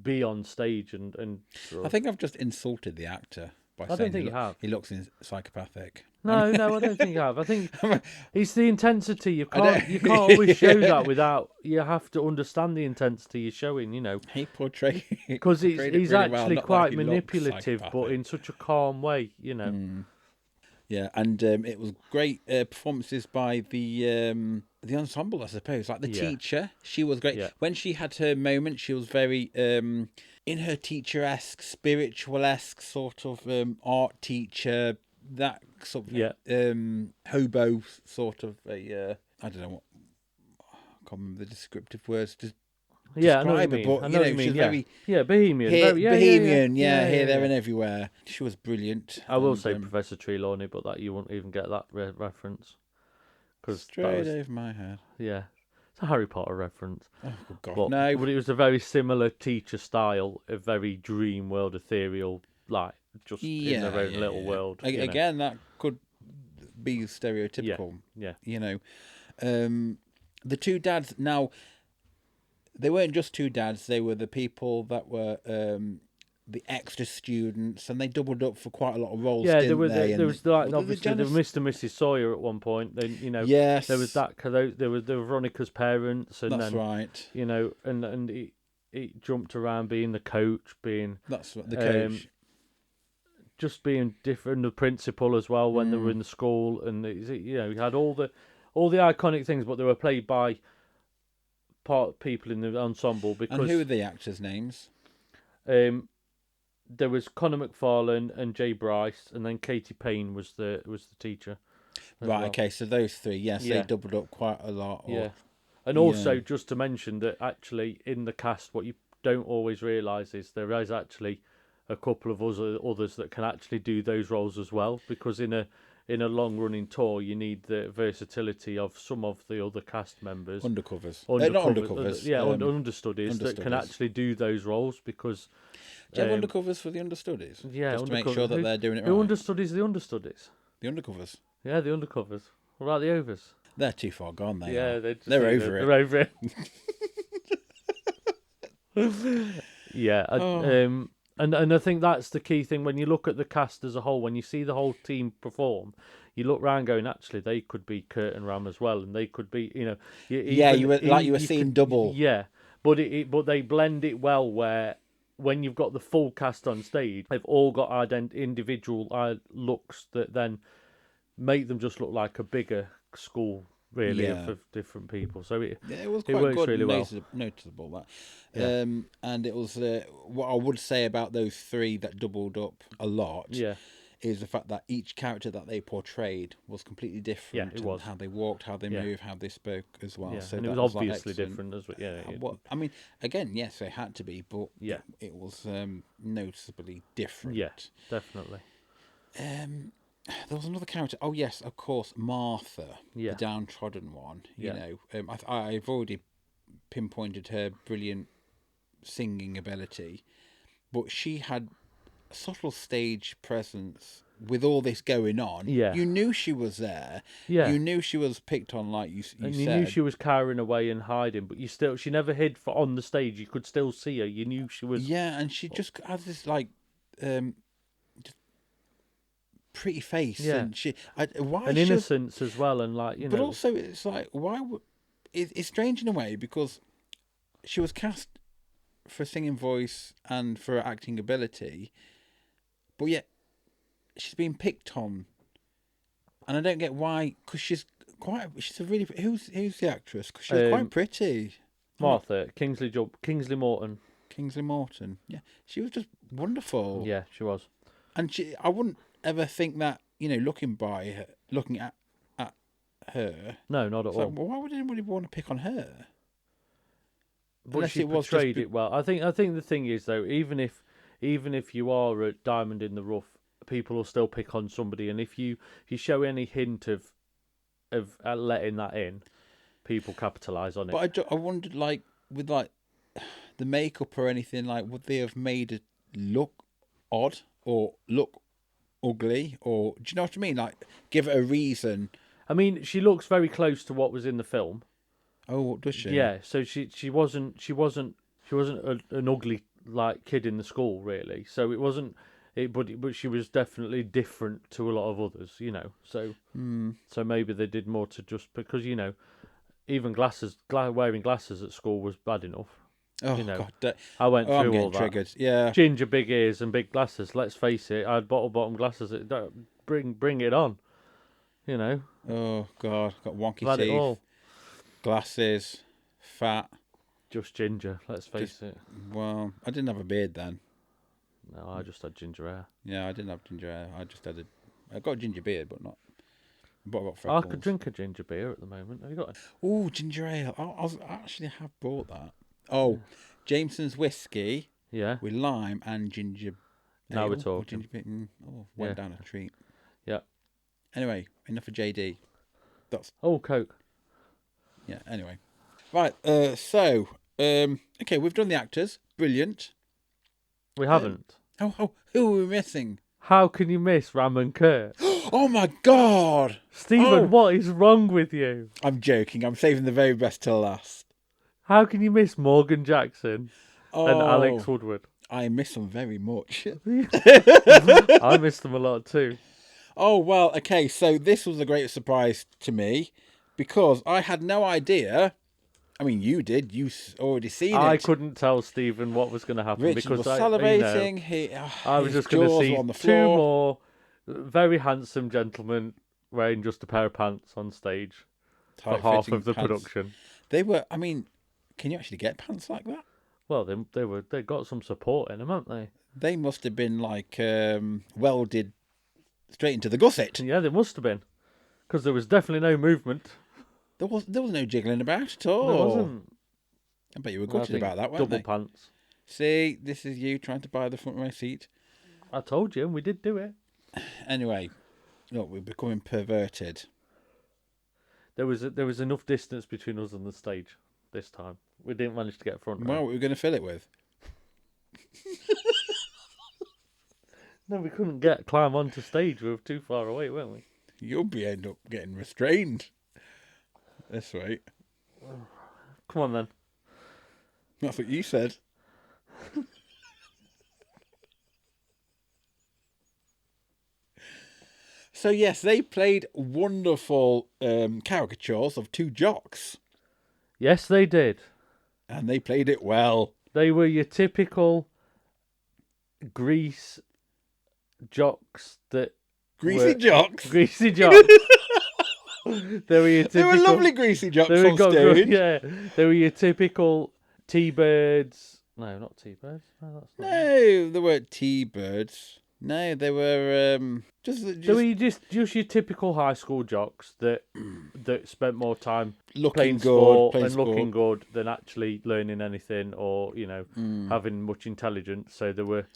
Speaker 2: be on stage and
Speaker 1: I think I've just insulted the actor by
Speaker 2: I
Speaker 1: saying
Speaker 2: don't think you have.
Speaker 1: he looks psychopathic.
Speaker 2: No, I don't think you have. I think
Speaker 1: I mean,
Speaker 2: it's the intensity. You
Speaker 1: don't-
Speaker 2: can't always show that without. You have to understand the intensity you're showing.
Speaker 1: he portrayed
Speaker 2: Because he's
Speaker 1: really well,
Speaker 2: actually
Speaker 1: not like
Speaker 2: quite
Speaker 1: he looks
Speaker 2: manipulative, but
Speaker 1: psychopathic.
Speaker 2: in such a calm way.
Speaker 1: Yeah, and it was great performances by the ensemble, I suppose. Like the
Speaker 2: Yeah.
Speaker 1: teacher, she was great.
Speaker 2: Yeah.
Speaker 1: When she had her moment, she was very in her teacher-esque, spiritual-esque sort of art teacher. That sort of hobo sort of a I don't know what I can't remember the descriptive words to
Speaker 2: Yeah, I know what you
Speaker 1: describe her,
Speaker 2: mean.
Speaker 1: but
Speaker 2: I know what you
Speaker 1: she's
Speaker 2: mean.
Speaker 1: very
Speaker 2: Bohemian.
Speaker 1: bohemian,
Speaker 2: yeah,
Speaker 1: here, there, and everywhere. She was brilliant.
Speaker 2: I will
Speaker 1: and,
Speaker 2: say Professor Trelawney, but that you won't even get that reference. Cause
Speaker 1: straight over my head.
Speaker 2: Yeah, it's a Harry Potter reference.
Speaker 1: Oh good God,
Speaker 2: But,
Speaker 1: no!
Speaker 2: but it was a very similar teacher style, a very dream world, ethereal, like just in their own little world.
Speaker 1: Again, that could be stereotypical.
Speaker 2: Yeah.
Speaker 1: The two dads. Now, they weren't just two dads. They were the people that were the extra students, and they doubled up for quite a lot of roles.
Speaker 2: Yeah,
Speaker 1: didn't they?
Speaker 2: there was like obviously
Speaker 1: the
Speaker 2: there was Mr. and Mrs. Sawyer at one point. Then
Speaker 1: Yes.
Speaker 2: there was that. There was Veronica's parents, and
Speaker 1: That's
Speaker 2: then
Speaker 1: right.
Speaker 2: and it jumped around being the coach, being
Speaker 1: That's the coach.
Speaker 2: just being different. The principal as well when they were in the school, and you had all the iconic things, but they were played by people in the ensemble. Because
Speaker 1: And who are the actors' names?
Speaker 2: There was Conor McFarlane and Jay Bryce, and then Katie Payne was the teacher.
Speaker 1: Right.
Speaker 2: well.
Speaker 1: Okay. So those three. Yes,
Speaker 2: Yeah.
Speaker 1: they doubled up quite a lot.
Speaker 2: Yeah. And also, just to mention that actually in the cast, what you don't always realise is there is actually a couple of others that can actually do those roles as well. Because in a long running tour, you need the versatility of some of the other cast members.
Speaker 1: Undercovers. Not undercovers.
Speaker 2: Understudies that can actually do those roles. Because
Speaker 1: do you have undercovers for the understudies?
Speaker 2: yeah,
Speaker 1: just to make sure that they're doing it right.
Speaker 2: Who understudies the understudies?
Speaker 1: The undercovers.
Speaker 2: Yeah, the undercovers. What about the overs?
Speaker 1: They're too far gone. They are.
Speaker 2: They're
Speaker 1: over it.
Speaker 2: They're over it. Yeah, and I think that's the key thing when you look at the cast as a whole. When you see the whole team perform, you look round going, actually, they could be Kurt and Ram as well, and they could be,
Speaker 1: you were seeing double.
Speaker 2: Yeah, but but they blend it well where when you've got the full cast on stage, they've all got individual looks that then make them just look like a bigger school, really, of different people. So it
Speaker 1: was quite
Speaker 2: works
Speaker 1: good,
Speaker 2: really well.
Speaker 1: Noticeable that. And it was what I would say about those three that doubled up a lot.
Speaker 2: Yeah.
Speaker 1: Is the fact that each character that they portrayed was completely different.
Speaker 2: Yeah, it was.
Speaker 1: How they walked, how they moved, how they spoke as well.
Speaker 2: Yeah.
Speaker 1: So
Speaker 2: and it
Speaker 1: that
Speaker 2: was
Speaker 1: like
Speaker 2: obviously
Speaker 1: excellent.
Speaker 2: different as well. Yeah.
Speaker 1: Well, I mean, again, yes, they had to be, but
Speaker 2: Yeah.
Speaker 1: it was noticeably different.
Speaker 2: Yeah, definitely.
Speaker 1: There was another character. Oh yes, of course, Martha,
Speaker 2: Yeah.
Speaker 1: the downtrodden one.
Speaker 2: Yeah.
Speaker 1: I've already pinpointed her brilliant singing ability, but she had a subtle stage presence with all this going on.
Speaker 2: Yeah.
Speaker 1: You knew she was there.
Speaker 2: Yeah.
Speaker 1: You knew she was picked on, like you
Speaker 2: And
Speaker 1: said.
Speaker 2: you knew she was cowering away and hiding, but she never hid on the stage. You could still see her. You knew she was.
Speaker 1: Yeah, and she just has this just pretty face.
Speaker 2: Yeah.
Speaker 1: And why
Speaker 2: And
Speaker 1: should-
Speaker 2: innocence as well, and
Speaker 1: But also, it's like, why would... It's strange in a way, because she was cast for singing voice and for her acting ability, but yet she's been picked on. And I don't get why, because she's a really... Who's the actress? Because she's quite pretty.
Speaker 2: Martha, Kingsley Morton.
Speaker 1: Kingsley Morton. Yeah, she was just wonderful.
Speaker 2: Yeah, she was.
Speaker 1: And I wouldn't ever think that, looking at her.
Speaker 2: No, not at all.
Speaker 1: Well, why would anybody want to pick on her?
Speaker 2: But
Speaker 1: Unless
Speaker 2: she
Speaker 1: it was
Speaker 2: portrayed
Speaker 1: just
Speaker 2: it well. I think the thing is though, even if you are a diamond in the rough, people will still pick on somebody, and if you show any hint of letting that in, people capitalise on it.
Speaker 1: But I wondered, with the makeup or anything, would they have made it look odd or look ugly, or do you know what I mean? Give it a reason
Speaker 2: I mean, she looks very close to what was in the film.
Speaker 1: Oh, does she?
Speaker 2: Yeah, so she wasn't an ugly like kid in the school really. So it wasn't but she was definitely different to a lot of others, you know. So so maybe they did more to just because even wearing glasses at school was bad enough.
Speaker 1: Oh,
Speaker 2: You know,
Speaker 1: God.
Speaker 2: I went
Speaker 1: I'm
Speaker 2: through
Speaker 1: getting
Speaker 2: all that.
Speaker 1: triggered. Yeah.
Speaker 2: Ginger, big ears, and big glasses. Let's face it, I had bottom glasses. Bring it on. You know,
Speaker 1: Oh, God. Got wonky
Speaker 2: I've had it
Speaker 1: teeth,
Speaker 2: all.
Speaker 1: glasses, fat.
Speaker 2: Just ginger. Let's face it.
Speaker 1: Well, I didn't have a beard then.
Speaker 2: No, I just had ginger hair.
Speaker 1: Yeah, I didn't have ginger hair. I got a ginger beard, but not. But I got
Speaker 2: I
Speaker 1: freckles.
Speaker 2: could drink a ginger beer at the moment. Have you got it?
Speaker 1: Oh, ginger ale. I actually have bought that. Oh, Jameson's whiskey
Speaker 2: Yeah.
Speaker 1: with lime and ginger.
Speaker 2: Now
Speaker 1: ale
Speaker 2: we're
Speaker 1: or
Speaker 2: talking.
Speaker 1: Ginger beer. Went down a treat.
Speaker 2: Yeah.
Speaker 1: Anyway, enough of JD.
Speaker 2: Oh, Coke.
Speaker 1: Yeah. Anyway, right. Okay, we've done the actors. Brilliant.
Speaker 2: We haven't.
Speaker 1: Who are we missing?
Speaker 2: How can you miss Ram and Kurt?
Speaker 1: Oh my God,
Speaker 2: Stephen, what is wrong with you?
Speaker 1: I'm joking. I'm saving the very best till last.
Speaker 2: How can you miss Morgan Jackson and Alex
Speaker 1: Oh,
Speaker 2: Woodward?
Speaker 1: I miss them very much.
Speaker 2: I miss them a lot too.
Speaker 1: Oh, well, okay, so this was a great surprise to me because I had no idea. I mean, you did. Already seen it.
Speaker 2: I couldn't tell Stephen what was going to happen
Speaker 1: Richard
Speaker 2: because
Speaker 1: was celebrating.
Speaker 2: I was
Speaker 1: his
Speaker 2: just going to
Speaker 1: jaws
Speaker 2: see
Speaker 1: were on the
Speaker 2: two
Speaker 1: floor.
Speaker 2: more very handsome gentlemen wearing just a pair of pants on stage for half
Speaker 1: Tight-fitting
Speaker 2: of the
Speaker 1: pants.
Speaker 2: production.
Speaker 1: They were. I mean, can you actually get pants like that?
Speaker 2: Well, they got some support in them, haven't they?
Speaker 1: They must have been like welded straight into the gusset.
Speaker 2: Yeah, they must have been because there was definitely no movement.
Speaker 1: There was no jiggling about at all.
Speaker 2: There wasn't.
Speaker 1: I bet you were
Speaker 2: I
Speaker 1: gutted
Speaker 2: think
Speaker 1: about that, weren't
Speaker 2: double
Speaker 1: they?
Speaker 2: pants.
Speaker 1: See, this is you trying to buy the front row seat.
Speaker 2: I told you, and we did do it.
Speaker 1: Anyway, look, we're becoming perverted.
Speaker 2: There was enough distance between us and the stage this time. We didn't manage to get front row.
Speaker 1: Well, what were we going to fill it with?
Speaker 2: No, we couldn't climb onto stage. We were too far away, weren't we?
Speaker 1: You'll end up getting restrained. That's right.
Speaker 2: Come on then.
Speaker 1: That's what you said. So yes, they played wonderful caricatures of two jocks,
Speaker 2: Yes, they did.
Speaker 1: and they played it well.
Speaker 2: They were your typical grease jocks that
Speaker 1: Greasy
Speaker 2: were-
Speaker 1: jocks.
Speaker 2: Greasy jocks. They were your
Speaker 1: They
Speaker 2: typical.
Speaker 1: were lovely greasy jocks
Speaker 2: They were
Speaker 1: on stage.
Speaker 2: yeah, they were your typical T-birds. No, not T-birds. No, that's not.
Speaker 1: No, they weren't T-birds. No, they were just
Speaker 2: They were just your typical high school jocks that spent more time
Speaker 1: looking
Speaker 2: playing
Speaker 1: good,
Speaker 2: sport
Speaker 1: playing
Speaker 2: and
Speaker 1: sport.
Speaker 2: looking good than actually learning anything or having much intelligence. So they were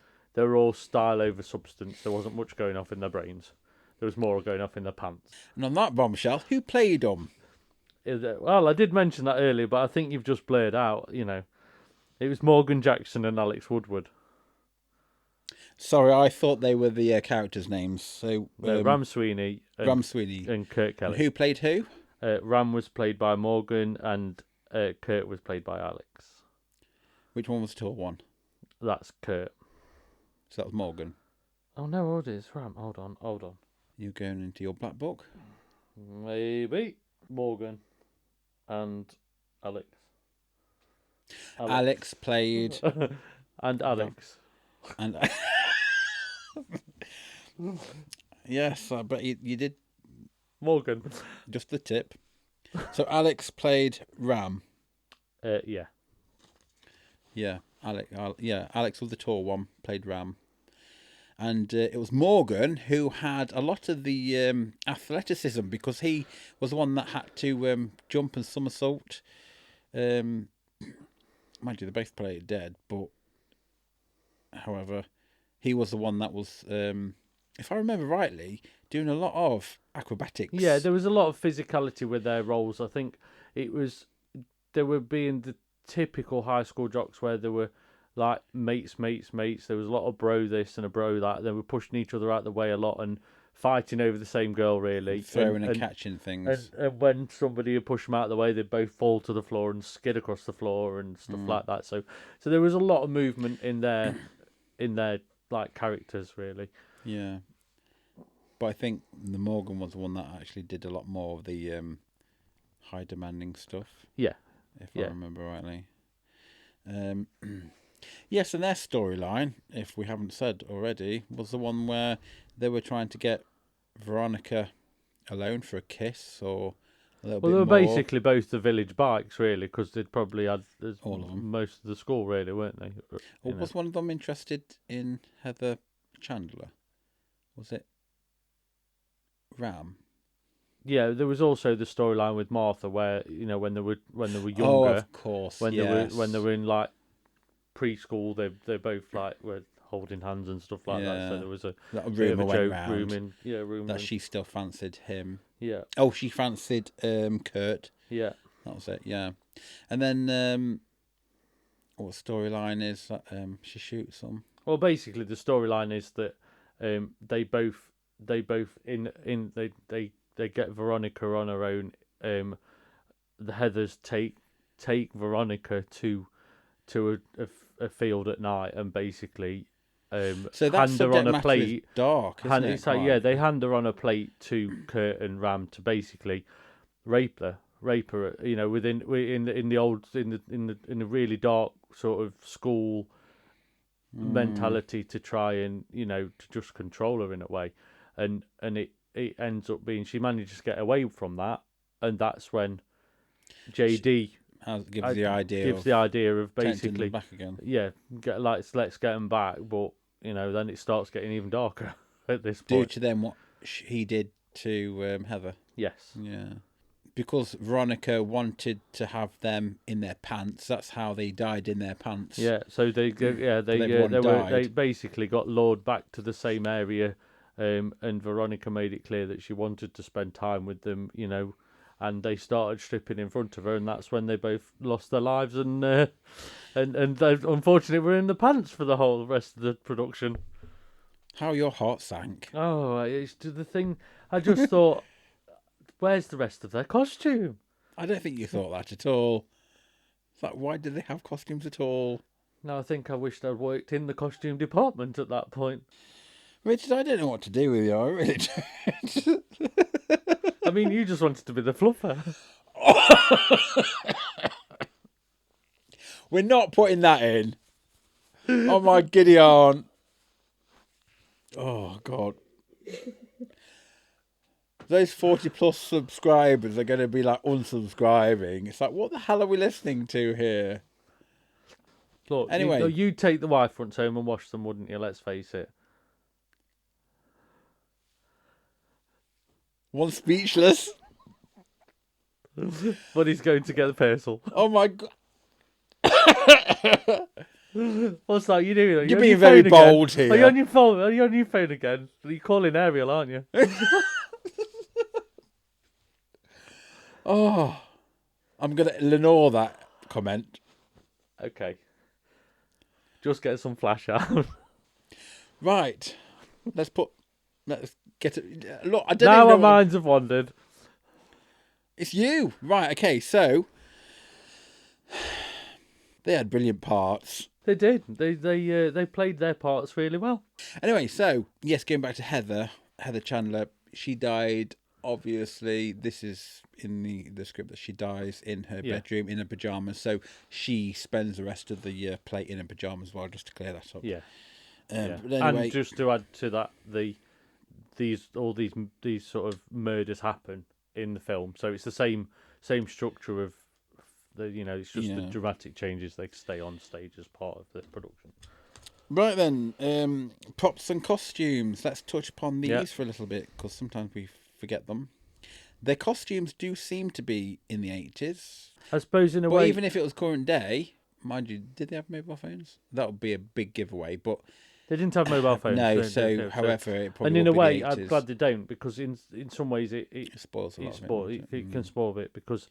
Speaker 2: all style over substance. There wasn't much going off in their brains. There was more going off in their pants.
Speaker 1: And on that bombshell, who played them?
Speaker 2: Well, I did mention that earlier, but I think you've just blurred out. It was Morgan Jackson and Alex Woodward.
Speaker 1: Sorry, I thought they were the characters' names. So
Speaker 2: Ram Sweeney and,
Speaker 1: Ram Sweeney.
Speaker 2: and Kurt Kelly.
Speaker 1: And who played who?
Speaker 2: Ram was played by Morgan and Kurt was played by Alex.
Speaker 1: Which one was the tall one?
Speaker 2: That's Kurt.
Speaker 1: So that was Morgan.
Speaker 2: Oh no, hold it, it's Ram. Hold on.
Speaker 1: You're going into your black book?
Speaker 2: Maybe Morgan and Alex.
Speaker 1: Alex played...
Speaker 2: and Alex.
Speaker 1: and Yes, I bet you did
Speaker 2: Morgan.
Speaker 1: just the tip. So Alex played Ram.
Speaker 2: Yeah.
Speaker 1: Yeah, Alex was the tall one, played Ram. And it was Morgan who had a lot of the athleticism because he was the one that had to jump and somersault. Mind you, they both played dead, but however, he was the one that was, if I remember rightly, doing a lot of acrobatics.
Speaker 2: Yeah, there was a lot of physicality with their roles. I think they were being the typical high school jocks where they were like mates. There was a lot of bro this and a bro that. They were pushing each other out the way a lot and fighting over the same girl, really.
Speaker 1: Throwing and catching things.
Speaker 2: And when somebody would push them out of the way, they'd both fall to the floor and skid across the floor and stuff like that. So there was a lot of movement in their like characters, really.
Speaker 1: Yeah. But I think the Morgan was the one that actually did a lot more of the high demanding stuff.
Speaker 2: Yeah.
Speaker 1: If I remember rightly. Yes, and their storyline, if we haven't said already, was the one where they were trying to get Veronica alone for a kiss or a little bit more.
Speaker 2: Well, they were basically both the village bikes, really, because they'd probably had
Speaker 1: all of them.
Speaker 2: Most of the school, really, weren't they?
Speaker 1: Or was one of them interested in Heather Chandler? Was it Ram?
Speaker 2: Yeah, there was also the storyline with Martha, where when they were younger.
Speaker 1: Oh, of course.
Speaker 2: When they were in like preschool, they both like were holding hands and stuff like that. So there was a
Speaker 1: rumour went
Speaker 2: round
Speaker 1: that she still fancied him.
Speaker 2: Yeah.
Speaker 1: Oh, she fancied Kurt.
Speaker 2: Yeah.
Speaker 1: That was it. Yeah, and then what storyline is that? She shoots him.
Speaker 2: Well, basically, the storyline is that they both get Veronica on her own. The Heathers take Veronica to a field at night and basically
Speaker 1: so that
Speaker 2: hand her on a plate.
Speaker 1: Is dark, isn't it?
Speaker 2: It's like, they hand her on a plate to Kurt and Ram to basically rape her. Within in the really dark sort of school mentality to try and to just control her in a way, and it ends up being she manages to get away from that, and that's when JD
Speaker 1: gives the idea of
Speaker 2: basically
Speaker 1: back again.
Speaker 2: Yeah, let's get them back, but then it starts getting even darker at this point.
Speaker 1: Due to then what he did to Heather.
Speaker 2: Yes.
Speaker 1: Yeah. Because Veronica wanted to have them in their pants. That's how they died, in their pants.
Speaker 2: Yeah, so they basically got lured back to the same area, and Veronica made it clear that she wanted to spend time with them, and they started stripping in front of her, and that's when they both lost their lives, and they unfortunately were in the pants for the whole rest of the production.
Speaker 1: How your heart sank.
Speaker 2: Oh, it's to the thing. I just thought, where's the rest of their costume?
Speaker 1: I don't think you thought that at all. It's like, why did they have costumes at all?
Speaker 2: No, I think I wished I'd worked in the costume department at that point.
Speaker 1: Richard, I don't know what to do with you. I really don't.
Speaker 2: I mean, you just wanted to be the fluffer.
Speaker 1: We're not putting that in. Oh, my giddy aunt. Oh, God. Those 40-plus subscribers are going to be like unsubscribing. It's like, what the hell are we listening to here?
Speaker 2: Look,
Speaker 1: anyway,
Speaker 2: you'd take the wife fronts home and wash them, wouldn't you? Let's face it.
Speaker 1: One speechless.
Speaker 2: But he's going to get the parcel.
Speaker 1: Oh my God.
Speaker 2: What's that? You doing?
Speaker 1: You're being very bold here.
Speaker 2: Are you on your phone? Are you on your phone again? You're calling Ariel, aren't you?
Speaker 1: Oh, I'm going to ignore that comment.
Speaker 2: Okay. Just get some flash out.
Speaker 1: Right. Let's get it. Look, I don't
Speaker 2: now
Speaker 1: even know
Speaker 2: our minds have wandered.
Speaker 1: It's you. Right, okay, so they had brilliant parts.
Speaker 2: They did. They played their parts really well.
Speaker 1: Anyway, so yes, going back to Heather Chandler, she died. Obviously, this is in the script that she dies in her bedroom in her pajamas. So she spends the rest of the play in her pajamas as well, just to clear that up.
Speaker 2: Yeah.
Speaker 1: But anyway,
Speaker 2: and just to add to that, these sort of murders happen in the film, so it's the same structure of it's just the dramatic changes they stay on stage as part of the production.
Speaker 1: Right then, props and costumes. Let's touch upon these for a little bit, because sometimes we forget them. Their costumes do seem to be in the 80s.
Speaker 2: I suppose in a way,
Speaker 1: even if it was current day, mind you, did they have mobile phones? That would be a big giveaway, but
Speaker 2: they didn't have mobile phones.
Speaker 1: No, however, it probably
Speaker 2: and in a way,
Speaker 1: I'm
Speaker 2: glad they don't, because in some ways it
Speaker 1: spoils a lot.
Speaker 2: It can spoil it, because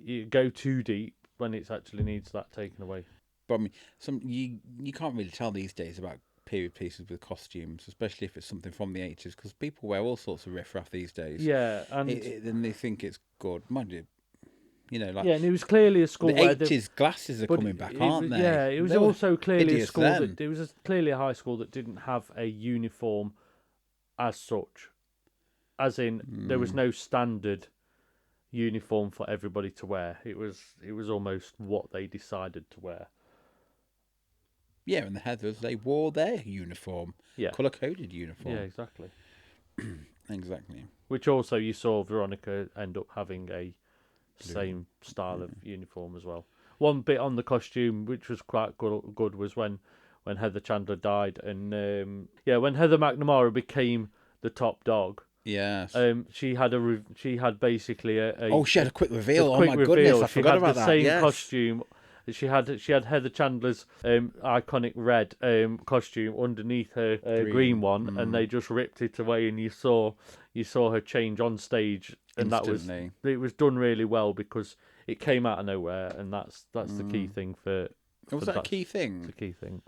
Speaker 2: you go too deep when it actually needs that taken away.
Speaker 1: But I mean, you can't really tell these days about period pieces with costumes, especially if it's something from the 80s, because people wear all sorts of riff-raff these days.
Speaker 2: Yeah, and
Speaker 1: then they think it's good. Mind you, like
Speaker 2: yeah, and it was clearly a school
Speaker 1: the
Speaker 2: where
Speaker 1: 80s glasses are coming back, aren't they?
Speaker 2: Yeah, it was
Speaker 1: They were
Speaker 2: also clearly a
Speaker 1: hideous
Speaker 2: school
Speaker 1: then.
Speaker 2: that it was clearly a high school that didn't have a uniform as such, as in there was no standard uniform for everybody to wear. It was almost what they decided to wear.
Speaker 1: Yeah, and the Heathers, they wore their uniform, colour-coded uniform.
Speaker 2: Yeah, exactly.
Speaker 1: Exactly.
Speaker 2: Which also you saw Veronica end up having a same style of uniform as well. One bit on the costume which was quite good was when Heather Chandler died, and when Heather McNamara became the top dog.
Speaker 1: Yes.
Speaker 2: She had basically
Speaker 1: she had a quick reveal.
Speaker 2: My
Speaker 1: goodness, I forgot about that.
Speaker 2: She had the same costume. She had Heather Chandler's iconic red costume underneath her green one, and they just ripped it away, and you saw her change on stage, and
Speaker 1: instantly.
Speaker 2: it was done really well because it came out of nowhere, and that's the key thing for.
Speaker 1: Was that a key thing?
Speaker 2: The key thing.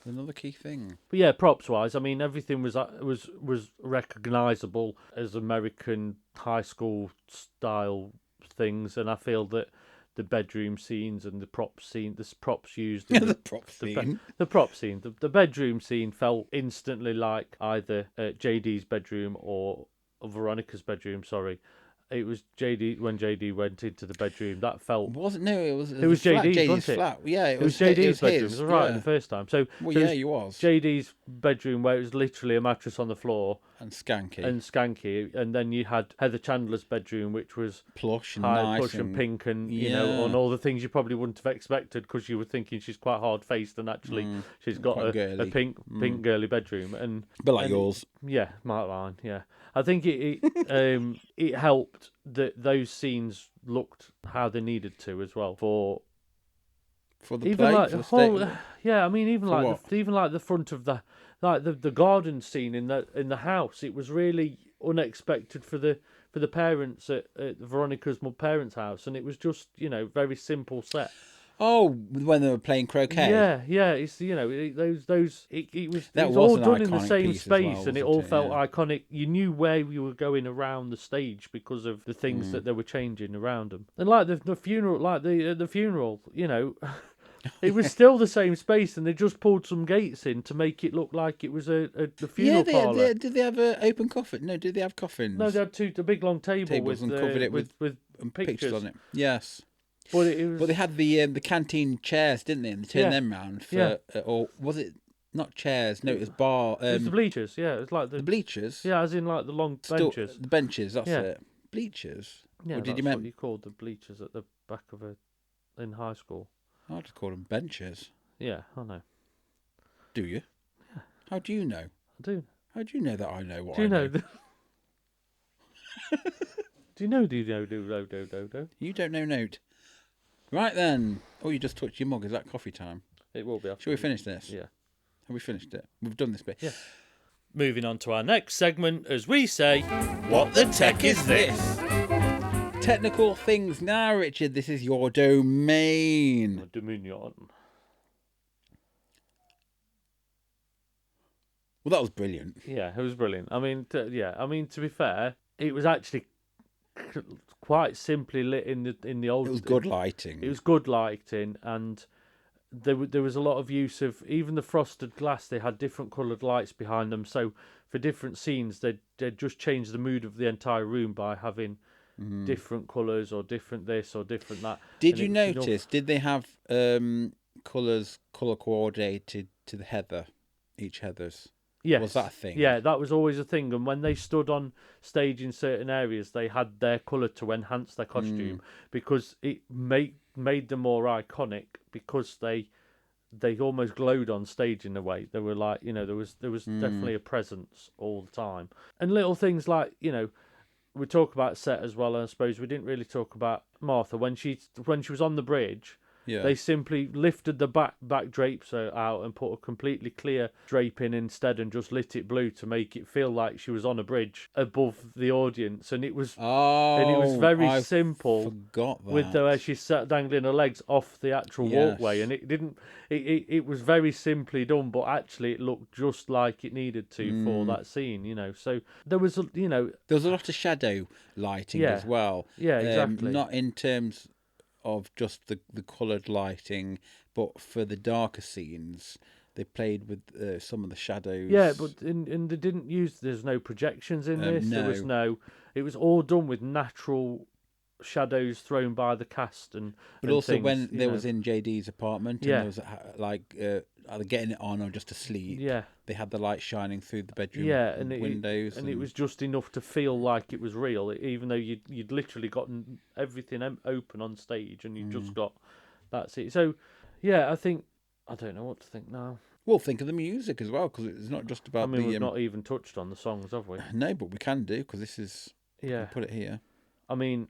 Speaker 1: Another key thing.
Speaker 2: But yeah, props wise, I mean everything was recognisable as American high school style things, and I feel that the bedroom scenes and the props used in
Speaker 1: the prop scene.
Speaker 2: The bedroom scene felt instantly like either JD's bedroom or Veronica's bedroom. Sorry. It was JD when JD went into the bedroom. That felt
Speaker 1: It was JD's,
Speaker 2: wasn't it?
Speaker 1: flat. Yeah,
Speaker 2: it was JD's bedroom.
Speaker 1: His.
Speaker 2: It was right the first time. So
Speaker 1: he was
Speaker 2: JD's bedroom where it was literally a mattress on the floor
Speaker 1: and skanky,
Speaker 2: and then you had Heather Chandler's bedroom, which was
Speaker 1: plush and
Speaker 2: high,
Speaker 1: nice
Speaker 2: plush and pink, and you know, on all the things you probably wouldn't have expected because you were thinking she's quite hard faced, and actually she's got a pink girly bedroom, and
Speaker 1: a bit like yours.
Speaker 2: Yeah, mine. Yeah, I think it helped that those scenes looked how they needed to as well for
Speaker 1: the
Speaker 2: even
Speaker 1: play,
Speaker 2: like
Speaker 1: for
Speaker 2: the
Speaker 1: the
Speaker 2: whole
Speaker 1: statement.
Speaker 2: I mean even like the front of the garden scene in the house. It was really unexpected for the parents at Veronica's parents' house, and it was just very simple set.
Speaker 1: Oh, when they were playing croquet.
Speaker 2: Yeah. It's it was all done in the same space, and it all felt iconic. You knew where you were going around the stage because of the things that they were changing around them. And like the funeral, the funeral, it was still the same space, and they just pulled some gates in to make it look like it was the funeral parlour.
Speaker 1: Did they have an open coffin? No, did they have coffins?
Speaker 2: No, they had a big long tables with
Speaker 1: and covered it with
Speaker 2: pictures
Speaker 1: on it. Yes.
Speaker 2: But they
Speaker 1: had the canteen chairs, didn't they? And they turned them round for, or was it not chairs? No, it was bar.
Speaker 2: It was the bleachers. Yeah, it was like
Speaker 1: the bleachers.
Speaker 2: Yeah, as in like the long benches.
Speaker 1: The benches. That's it. Bleachers.
Speaker 2: Yeah,
Speaker 1: or did
Speaker 2: that's
Speaker 1: you
Speaker 2: what you called the bleachers at the back of in high school.
Speaker 1: I just call them benches.
Speaker 2: Yeah, I know.
Speaker 1: Do you?
Speaker 2: Yeah.
Speaker 1: How do you know?
Speaker 2: I do.
Speaker 1: How do you know that I know what
Speaker 2: do you
Speaker 1: I know?
Speaker 2: Do you know?
Speaker 1: You don't know note. Right then. Oh, you just touched your mug. Is that coffee time?
Speaker 2: It will be. After
Speaker 1: Shall we finish this?
Speaker 2: Yeah.
Speaker 1: Have we finished it? We've done this bit.
Speaker 2: Yeah. Moving on to our next segment, as we say,
Speaker 3: What the tech is this?
Speaker 1: Technical things now, Richard. This is your domain.
Speaker 2: Dominion.
Speaker 1: Well, that was brilliant.
Speaker 2: Yeah, it was brilliant. I mean, to be fair, it was actually quite simply lit in the old.
Speaker 1: It was good lighting.
Speaker 2: It was good lighting, and there was a lot of use of even the frosted glass. They had different coloured lights behind them, so for different scenes, they'd just change the mood of the entire room by having different colours or different this or different that.
Speaker 1: Did you notice? Did they have colour coordinated to the heather, each heathers?
Speaker 2: Yes.
Speaker 1: Was that a thing?
Speaker 2: Yeah, that was always a thing. And when they stood on stage in certain areas, they had their colour to enhance their costume because it made them more iconic because they almost glowed on stage in a way. They were like, there was definitely a presence all the time. And little things like, we talk about set as well, and I suppose we didn't really talk about Martha when she was on the bridge.
Speaker 1: Yeah.
Speaker 2: They simply lifted the back drapes out and put a completely clear drape in instead, and just lit it blue to make it feel like she was on a bridge above the audience. And it was very
Speaker 1: I
Speaker 2: simple.
Speaker 1: forgot that.
Speaker 2: With the way she sat dangling her legs off the actual walkway, and it didn't. It was very simply done, but actually it looked just like it needed to for that scene. So there was
Speaker 1: there was a lot of shadow lighting as well.
Speaker 2: Yeah, exactly.
Speaker 1: Not in terms of just the coloured lighting, but for the darker scenes, they played with some of the shadows.
Speaker 2: Yeah, but and they didn't use. There's no projections in this.
Speaker 1: No.
Speaker 2: There was no. It was all done with natural shadows thrown by the cast
Speaker 1: But also things, when they was in JD's apartment, and there was either getting it on or just asleep.
Speaker 2: Yeah,
Speaker 1: they had the light shining through the bedroom windows,
Speaker 2: and it was just enough to feel like it was real, even though you'd literally gotten everything open on stage, and you just got that's it. So, yeah, I don't know what to think now.
Speaker 1: Well, think of the music as well, because it's not just about.
Speaker 2: I mean, we've not even touched on the songs, have we?
Speaker 1: No, but we can do, because this is.
Speaker 2: Yeah.
Speaker 1: We'll put it here.
Speaker 2: I mean,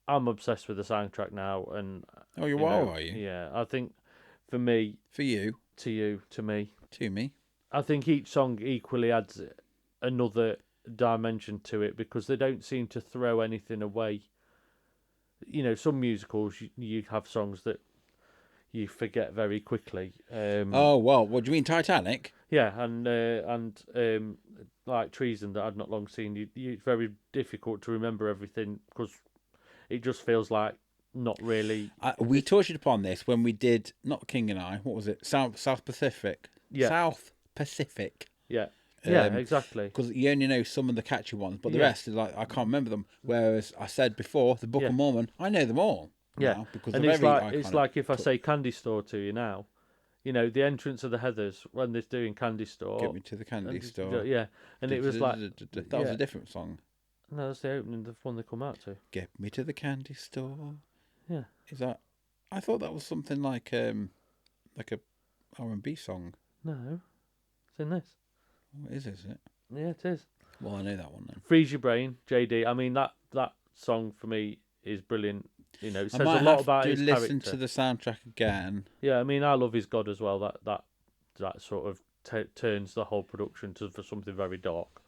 Speaker 2: I'm obsessed with the soundtrack now, and
Speaker 1: are you?
Speaker 2: Yeah, I think for me,
Speaker 1: for you,
Speaker 2: to you, to me, I think each song equally adds another dimension to it, because they don't seem to throw anything away. Some musicals you have songs that you forget very quickly.
Speaker 1: Oh well, what do you mean, Titanic?
Speaker 2: Yeah, and like Treason that I'd not long seen. It's very difficult to remember everything, because it just feels like not really.
Speaker 1: We touched upon this when we did not King and I. What was it? South Pacific.
Speaker 2: Yeah.
Speaker 1: South Pacific.
Speaker 2: Yeah. Yeah, exactly.
Speaker 1: Because you only know some of the catchy ones, but the rest is like I can't remember them. Whereas I said before, the Book of Mormon, I know them all.
Speaker 2: Yeah,
Speaker 1: now, because
Speaker 2: and it's like if I say Candy Store to you now, the entrance of the Heathers when they're doing Candy Store.
Speaker 1: Get me to the candy store.
Speaker 2: Yeah, and it was like
Speaker 1: that was a different song.
Speaker 2: No, that's the opening, the one they come out to.
Speaker 1: Get me to the candy store.
Speaker 2: Yeah,
Speaker 1: is that? I thought that was something like a R&B song.
Speaker 2: No, it's in this.
Speaker 1: What is it?
Speaker 2: Yeah, it is.
Speaker 1: Well, I know that one then.
Speaker 2: Freeze Your Brain, JD. I mean that song for me is brilliant. It says a lot about his character.
Speaker 1: Listen to the soundtrack again.
Speaker 2: Yeah, I mean, I Love Is God as well. That sort of turns the whole production for something very dark,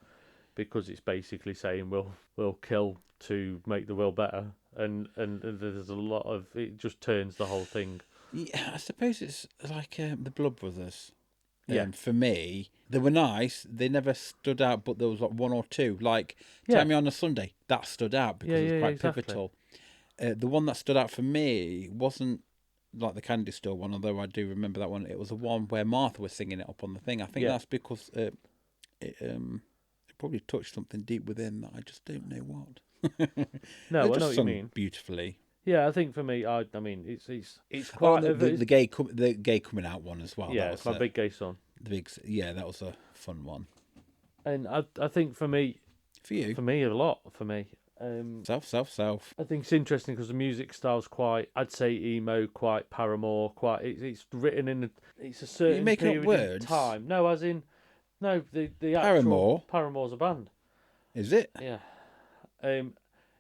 Speaker 2: because it's basically saying we'll kill to make the world better, and there's a lot of it. Just turns the whole thing.
Speaker 1: Yeah, I suppose it's like the Blood Brothers.
Speaker 2: Yeah.
Speaker 1: For me, they were nice. They never stood out, but there was like one or two. Like Tell Me on a Sunday, that stood out because it was quite pivotal. The one that stood out for me wasn't like the Candy Store one, although I do remember that one. It was the one where Martha was singing it up on the thing. I think that's because it probably touched something deep within that I just don't know what.
Speaker 2: No, I know what you mean.
Speaker 1: Beautifully.
Speaker 2: Yeah, I think for me, I mean, it's quite
Speaker 1: the gay coming out one as well.
Speaker 2: Yeah,
Speaker 1: that
Speaker 2: it's my big gay song.
Speaker 1: That was a fun one.
Speaker 2: And I think for me, a lot for me.
Speaker 1: Self.
Speaker 2: I think it's interesting because the music style's quite, I'd say emo, quite Paramore, quite. It's written in it's a certain period of time. No, as in the actual Paramore's a band.
Speaker 1: Is it?
Speaker 2: Yeah.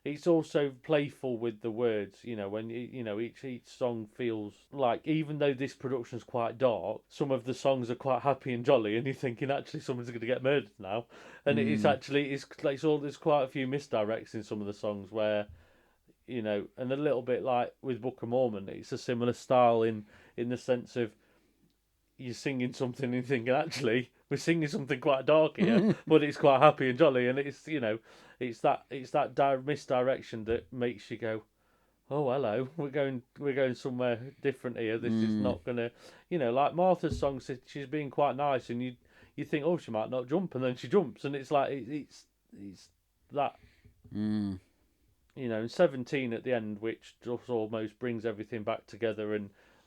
Speaker 2: It's also playful with the words, when each song feels like, even though this production's quite dark, some of the songs are quite happy and jolly, and you're thinking actually someone's going to get murdered now, and it's there's quite a few misdirects in some of the songs where, and a little bit like with Book of Mormon, it's a similar style in the sense of you're singing something and thinking actually we're singing something quite dark here, but it's quite happy and jolly, and it's it's that misdirection that makes you go, oh hello, we're going somewhere different here. This is not gonna, like Martha's song. She's being quite nice, and you think, oh, she might not jump, and then she jumps, and it's like it's that. And 17 at the end, which just almost brings everything back together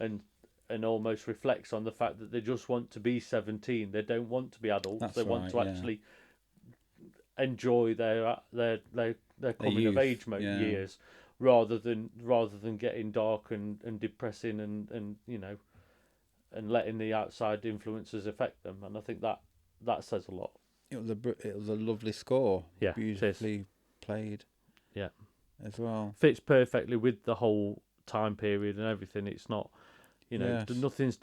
Speaker 2: and almost reflects on the fact that they just want to be 17. They don't want to be adults. They want to actually enjoy their coming of age years, rather than getting dark and depressing and and letting the outside influences affect them. And I think that says a lot.
Speaker 1: It was a lovely score.
Speaker 2: Yeah,
Speaker 1: beautifully played.
Speaker 2: Yeah,
Speaker 1: as well.
Speaker 2: Fits perfectly with the whole time period and everything. It's not, you know,
Speaker 1: Yes.
Speaker 2: nothing's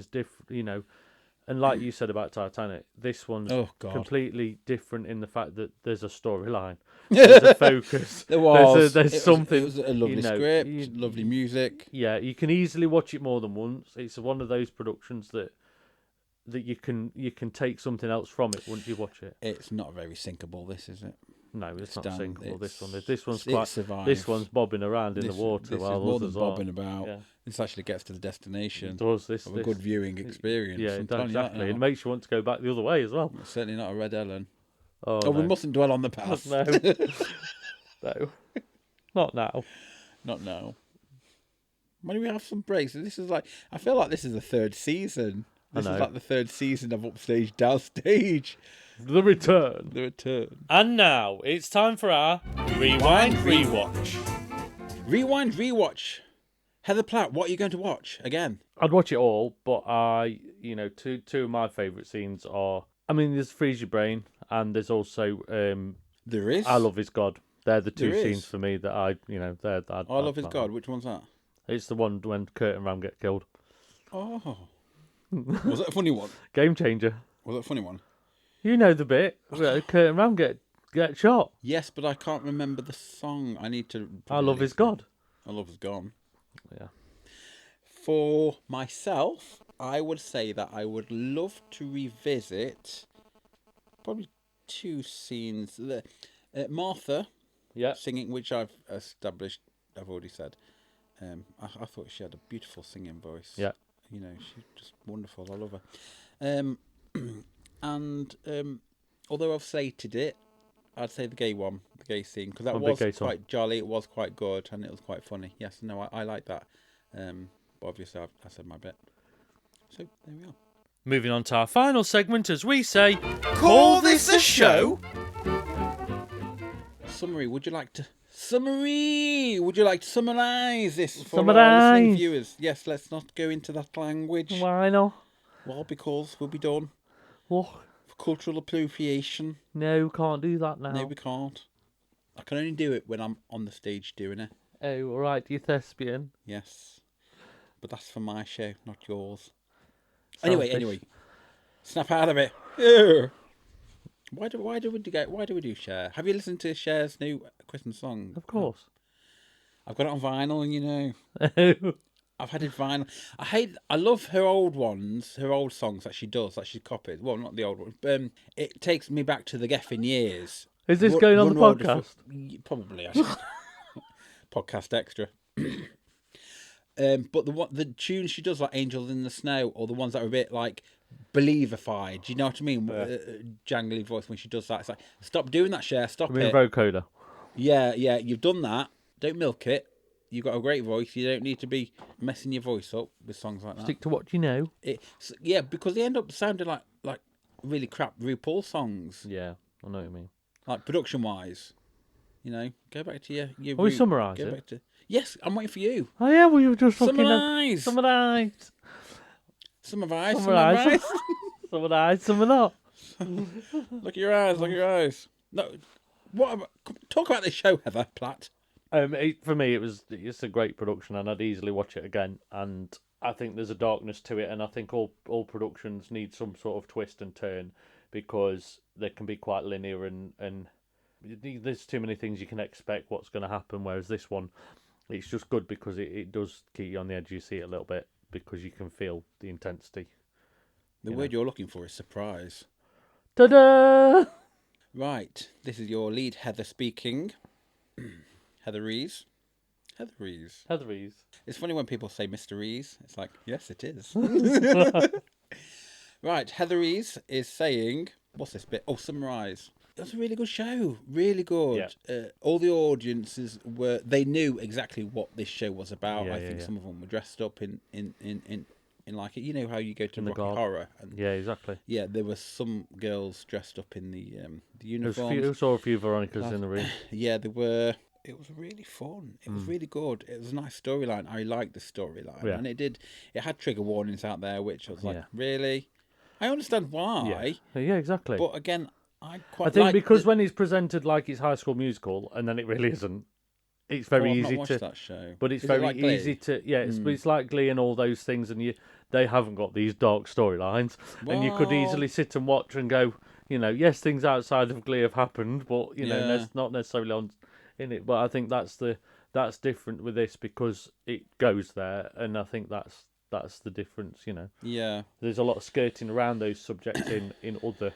Speaker 2: different, you know. And like you said about Titanic, this one's
Speaker 1: Oh, God.
Speaker 2: completely different in the fact that there's a storyline, there's a focus,
Speaker 1: There was.
Speaker 2: there's something.
Speaker 1: It was a lovely
Speaker 2: you know,
Speaker 1: script, lovely music.
Speaker 2: Yeah, you can easily watch it more than once. It's one of those productions that you can take something else from it once you watch it.
Speaker 1: It's not very sinkable, this, is it?
Speaker 2: No, it's not
Speaker 1: done.
Speaker 2: sinkable. This one's
Speaker 1: It
Speaker 2: quite.
Speaker 1: survived.
Speaker 2: This one's bobbing around in the water
Speaker 1: This
Speaker 2: while
Speaker 1: is more than
Speaker 2: others
Speaker 1: bobbing
Speaker 2: aren't.
Speaker 1: about.
Speaker 2: Yeah.
Speaker 1: This actually gets to the destination.
Speaker 2: It does this
Speaker 1: Of a good viewing experience.
Speaker 2: Yeah,
Speaker 1: I'm
Speaker 2: it does,
Speaker 1: telling you that
Speaker 2: exactly. It
Speaker 1: now.
Speaker 2: makes you want to go back the other way as well.
Speaker 1: It's certainly not a Red Ellen.
Speaker 2: Oh,
Speaker 1: Oh,
Speaker 2: no.
Speaker 1: we mustn't dwell on the past.
Speaker 2: No, no, not now.
Speaker 1: Not now. When do we have some breaks? This is like, I feel like this is the third season. This
Speaker 2: I
Speaker 1: is
Speaker 2: know.
Speaker 1: like the third season of Upstage, Downstage.
Speaker 2: The return.
Speaker 1: The return.
Speaker 3: And now it's time for our Rewind Rewatch.
Speaker 1: Rewind, rewatch. Heather Platt, what are you going to watch again?
Speaker 2: I'd watch it all, but two of my favourite scenes are. I mean, there's Freeze Your Brain, and there's also
Speaker 1: There is.
Speaker 2: I Love His God. They're the two
Speaker 1: There is.
Speaker 2: scenes for me that I
Speaker 1: Love His God. Which one's that?
Speaker 2: It's the one when Kurt and Ram get killed.
Speaker 1: Oh. Was it a funny one?
Speaker 2: Game changer.
Speaker 1: Was it a funny one?
Speaker 2: You know the bit where Kurt and Ram get shot.
Speaker 1: Yes, but I can't remember the song. I need to.
Speaker 2: I Love His God.
Speaker 1: I Love His Gone.
Speaker 2: Yeah.
Speaker 1: For myself, I would say that I would love to revisit probably two scenes. Martha
Speaker 2: Yeah.
Speaker 1: singing, which I've established, I've already said. I thought she had a beautiful singing voice.
Speaker 2: Yeah.
Speaker 1: You know, she's just wonderful. I love her. And although I've slated it, I'd say the gay one, the gay scene, because that
Speaker 2: I'm a big
Speaker 1: was
Speaker 2: gay
Speaker 1: quite
Speaker 2: song.
Speaker 1: jolly. It was quite good, and it was quite funny. Yes, no, I like that. But obviously, I said my bit. So there we are.
Speaker 3: Moving on to our final segment as we say,
Speaker 1: Call this a show? Summary. Would you like to summarise this for our listening
Speaker 2: Summarise.
Speaker 1: viewers? Yes, let's not go into that language.
Speaker 2: Why not?
Speaker 1: Well, because we'll be done
Speaker 2: What?
Speaker 1: for cultural appropriation.
Speaker 2: No, can't do that now.
Speaker 1: No, we can't. I can only do it when I'm on the stage doing it.
Speaker 2: Oh, all right, you thespian.
Speaker 1: Yes, but that's for my show, not yours.
Speaker 2: Selfish.
Speaker 1: Anyway, snap out of it. Ugh. Why do we do Cher? Have you listened to Cher's new Christmas song?
Speaker 2: Of course.
Speaker 1: I've got it on vinyl, you know. I've had it vinyl. I love her old ones, her old songs that she does, that she's copied. Well, not the old ones. It takes me back to the Geffin years.
Speaker 2: Is this going on the
Speaker 1: Run Road
Speaker 2: podcast?
Speaker 1: Probably, actually. Podcast extra. But the tunes she does, like Angels in the Snow, or the ones that are a bit like Believified, do you know what I mean? Jangly voice when she does that. It's like, stop doing that, Cher, stop
Speaker 2: I mean,
Speaker 1: it.
Speaker 2: vocoder.
Speaker 1: Yeah, you've done that. Don't milk it. You've got a great voice. You don't need to be messing your voice up with songs like that.
Speaker 2: Stick to what you know.
Speaker 1: Yeah, because they end up sounding like really crap RuPaul songs.
Speaker 2: Yeah, I know what you mean.
Speaker 1: Like production-wise. You know, go back to your
Speaker 2: Are we
Speaker 1: root.
Speaker 2: summarise
Speaker 1: Go
Speaker 2: it?
Speaker 1: back to... Yes, I'm waiting for you.
Speaker 2: Oh yeah, well you were just fucking
Speaker 1: Summarise.
Speaker 2: Summarise.
Speaker 1: Summarise.
Speaker 2: Summarise.
Speaker 1: Summarise.
Speaker 2: Summarise. Sum it up.
Speaker 1: Look at your eyes. Look at your eyes. No, talk about this show, Heather Platt.
Speaker 2: For me, it's a great production, and I'd easily watch it again. And I think there's a darkness to it, and I think all productions need some sort of twist and turn because they can be quite linear and there's too many things you can expect what's going to happen. Whereas this one, it's just good because it does keep you on the edge of your seat a little bit because you can feel the intensity.
Speaker 1: The word you're looking for is surprise.
Speaker 2: Ta-da!
Speaker 1: Right, this is your lead, Heather speaking. Heather Rees. Heather Rees.
Speaker 2: Heather Rees.
Speaker 1: It's funny when people say Mr. Rees. It's like, yes, it is. Right, Heather Rees is saying, what's this bit? Oh, summarise. It was a really good show. Really good.
Speaker 2: Yeah.
Speaker 1: All the audiences they knew exactly what this show was about.
Speaker 2: Yeah,
Speaker 1: I think
Speaker 2: yeah.
Speaker 1: some of them were dressed up in like it. You know how you go to
Speaker 2: In the
Speaker 1: Rocky
Speaker 2: garb.
Speaker 1: Horror? And,
Speaker 2: Yeah, exactly.
Speaker 1: yeah, there were some girls dressed up in the
Speaker 2: There was
Speaker 1: uniforms.
Speaker 2: saw a few Veronicas in the room.
Speaker 1: Yeah, there were. It was really fun. It was really good. It was a nice storyline. I liked the storyline,
Speaker 2: Yeah.
Speaker 1: and it had trigger warnings out there, which I was like,
Speaker 2: Yeah.
Speaker 1: really. I understand why,
Speaker 2: Yeah, exactly.
Speaker 1: but again, I quite.
Speaker 2: I think
Speaker 1: like
Speaker 2: because
Speaker 1: the-
Speaker 2: when he's presented like it's High School Musical, and then it really isn't. it's very
Speaker 1: I've
Speaker 2: easy
Speaker 1: not watched
Speaker 2: to.
Speaker 1: that show.
Speaker 2: But it's
Speaker 1: Is it
Speaker 2: very
Speaker 1: like Glee?
Speaker 2: easy to it's like Glee and all those things, and they haven't got these dark storylines, and you could easily sit and watch and go, yes, things outside of Glee have happened, but
Speaker 1: Yeah.
Speaker 2: that's not necessarily on in it. But I think that's different with this because it goes there, and I think that's the difference.
Speaker 1: Yeah.
Speaker 2: There's a lot of skirting around those subjects in other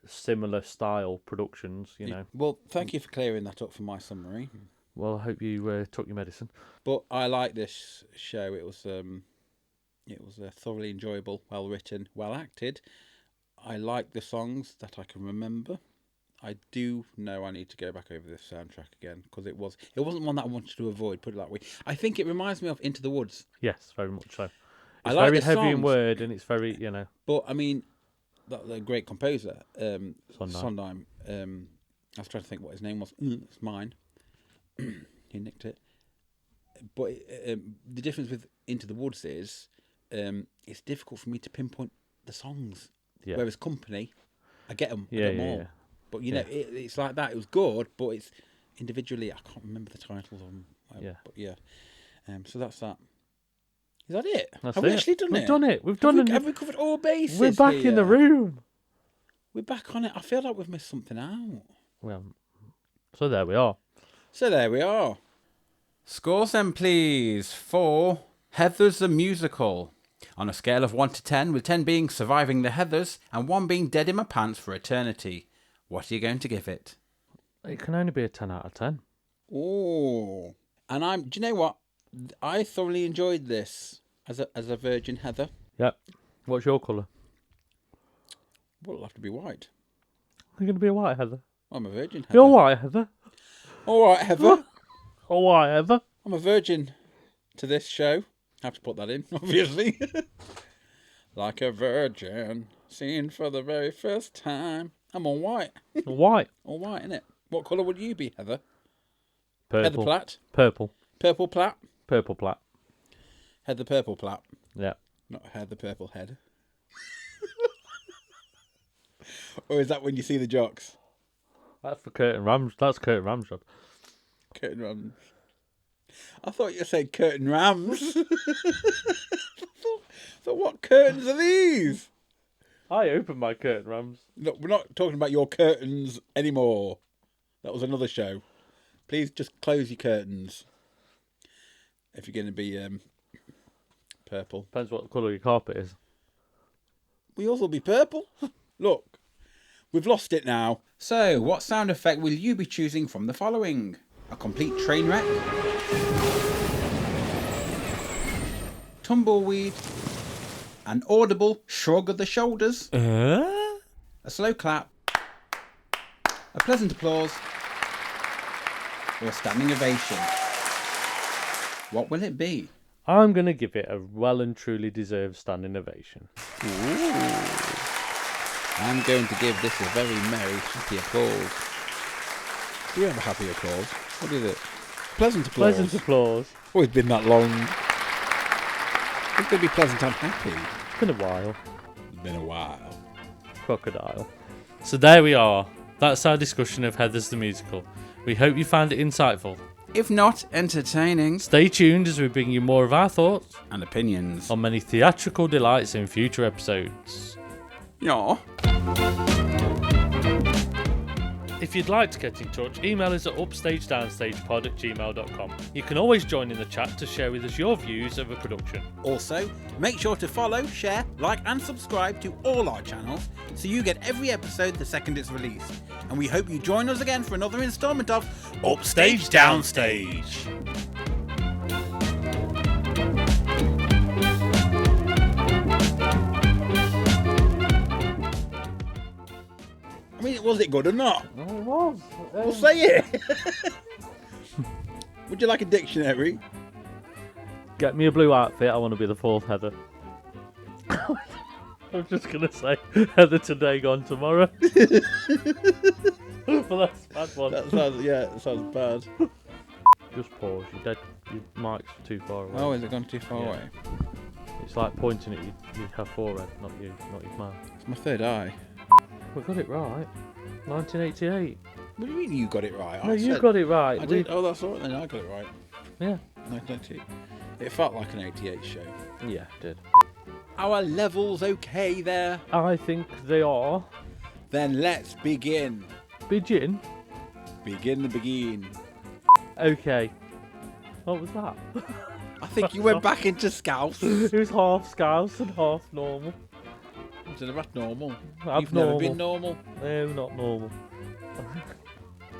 Speaker 2: similar style productions.
Speaker 1: Well, thank you for clearing that up for my summary.
Speaker 2: Well, I hope you took your medicine.
Speaker 1: But I like this show. It was thoroughly enjoyable, well written, well acted. I like the songs that I can remember. I do know I need to go back over this soundtrack again because it wasn't one that I wanted to avoid. Put it that way. I think it reminds me of Into the Woods.
Speaker 2: Yes, very much so.
Speaker 1: I
Speaker 2: It's
Speaker 1: like
Speaker 2: very
Speaker 1: the
Speaker 2: heavy in
Speaker 1: songs.
Speaker 2: word, and it's very
Speaker 1: But I mean, the great composer,
Speaker 2: Sondheim.
Speaker 1: Sondheim. I was trying to think what his name was. It's mine. He nicked it. But the difference with Into the Woods is it's difficult for me to pinpoint the songs.
Speaker 2: Yeah.
Speaker 1: Whereas Company, I get them.
Speaker 2: Yeah,
Speaker 1: I get them
Speaker 2: yeah,
Speaker 1: all.
Speaker 2: yeah.
Speaker 1: But it's like that. It was good, but it's individually. I can't remember the titles on.
Speaker 2: Yeah.
Speaker 1: But yeah. So that's that. Is that it?
Speaker 2: That's
Speaker 1: Have
Speaker 2: it.
Speaker 1: we actually done
Speaker 2: We've
Speaker 1: it?
Speaker 2: done it. We've done it.
Speaker 1: Have we covered all bases?
Speaker 2: We're back in the
Speaker 1: here?
Speaker 2: room.
Speaker 1: We're back on it. I feel like we've missed something out.
Speaker 2: Well, so there we are.
Speaker 1: So there we are.
Speaker 3: Scores then, please, for Heathers the Musical. On a scale of 1 to 10, with 10 being surviving the Heathers and 1 being dead in my pants for eternity. What are you going to give it?
Speaker 2: It can only be a 10 out of 10.
Speaker 1: Oh, and do you know what? I thoroughly enjoyed this as a virgin Heather.
Speaker 2: Yep. What's your colour?
Speaker 1: Well, it'll have to be white.
Speaker 2: You're going to be a white Heather.
Speaker 1: I'm a virgin Heather.
Speaker 2: You're white Heather.
Speaker 1: All right, Heather.
Speaker 2: Oh, white Heather.
Speaker 1: I'm a virgin to this show. Have to put that in, obviously. Like a virgin, seen for the very first time. I'm all white.
Speaker 2: White.
Speaker 1: All white, innit? What colour would you be, Heather?
Speaker 2: Purple.
Speaker 1: Heather Platt?
Speaker 2: Purple.
Speaker 1: Purple Platt?
Speaker 2: Purple Platt.
Speaker 1: Heather Purple Platt.
Speaker 2: Yeah.
Speaker 1: Not Heather Purple Head. Or is that when you see the jocks?
Speaker 2: That's for Curtin Rams. That's Curtin Rams' job.
Speaker 1: Curtain Rams. I thought you said Curtain Rams. So what curtains are these?
Speaker 2: I opened my Curtin Rams.
Speaker 1: Look, we're not talking about your curtains anymore. That was another show. Please just close your curtains. If you're going to be purple.
Speaker 2: Depends what colour your carpet is.
Speaker 1: We also be purple. Look, we've lost it now.
Speaker 3: So, what sound effect will you be choosing from the following? A complete train wreck? Tumbleweed? An audible shrug of the shoulders? A slow clap? A pleasant applause? Or a standing ovation? What will it be?
Speaker 2: I'm going to give it a well and truly deserved standing ovation.
Speaker 1: I'm going to give this a very merry, happy applause. Do we have a happy applause? What is it? Pleasant applause.
Speaker 2: Pleasant applause.
Speaker 1: Oh, it's been that long. It's going to be pleasant and happy.
Speaker 2: It's been a while.
Speaker 1: It's been a while.
Speaker 2: Crocodile. So there we are. That's our discussion of Heathers the Musical. We hope you found it insightful.
Speaker 3: If not, entertaining.
Speaker 2: Stay tuned as we bring you more of our thoughts
Speaker 3: And opinions.
Speaker 2: on many theatrical delights in future episodes.
Speaker 3: Yeah.
Speaker 2: If you'd like to get in touch, email us at upstagedownsstagepod@gmail.com. You can always join in the chat to share with us your views of a production.
Speaker 3: Also, make sure to follow, share, like and subscribe to all our channels so you get every episode the second it's released. And we hope you join us again for another instalment of Upstage Downstage.
Speaker 1: I mean, was it good or not?
Speaker 2: Oh, it was.
Speaker 1: We'll say it. Would you like a dictionary?
Speaker 2: Get me a blue outfit. I want to be the fourth Heather. I was just going to say Heather today, gone tomorrow. But that's a bad one.
Speaker 1: That sounds bad.
Speaker 2: Just pause. Your mic's too far away.
Speaker 1: Oh, has it gone too far
Speaker 2: Yeah.
Speaker 1: away?
Speaker 2: It's like pointing at your forehead, not your mouth.
Speaker 1: It's my third eye.
Speaker 2: We got it right. 1988.
Speaker 3: What do you mean you got it right?
Speaker 2: No, you got it right.
Speaker 3: I did. Oh, that's all right then. I got it right.
Speaker 2: Yeah.
Speaker 3: 1988. It felt like an 88 show.
Speaker 2: Yeah, it did.
Speaker 3: Our levels okay there?
Speaker 2: I think they are.
Speaker 3: Then let's begin.
Speaker 2: Begin?
Speaker 3: Begin the begin.
Speaker 2: Okay. What was that?
Speaker 3: I think you went back into Scouse.
Speaker 2: It was half Scouse and half normal.
Speaker 3: Instead of normal.
Speaker 2: Abnormal.
Speaker 3: You've never been normal.
Speaker 2: No, not normal.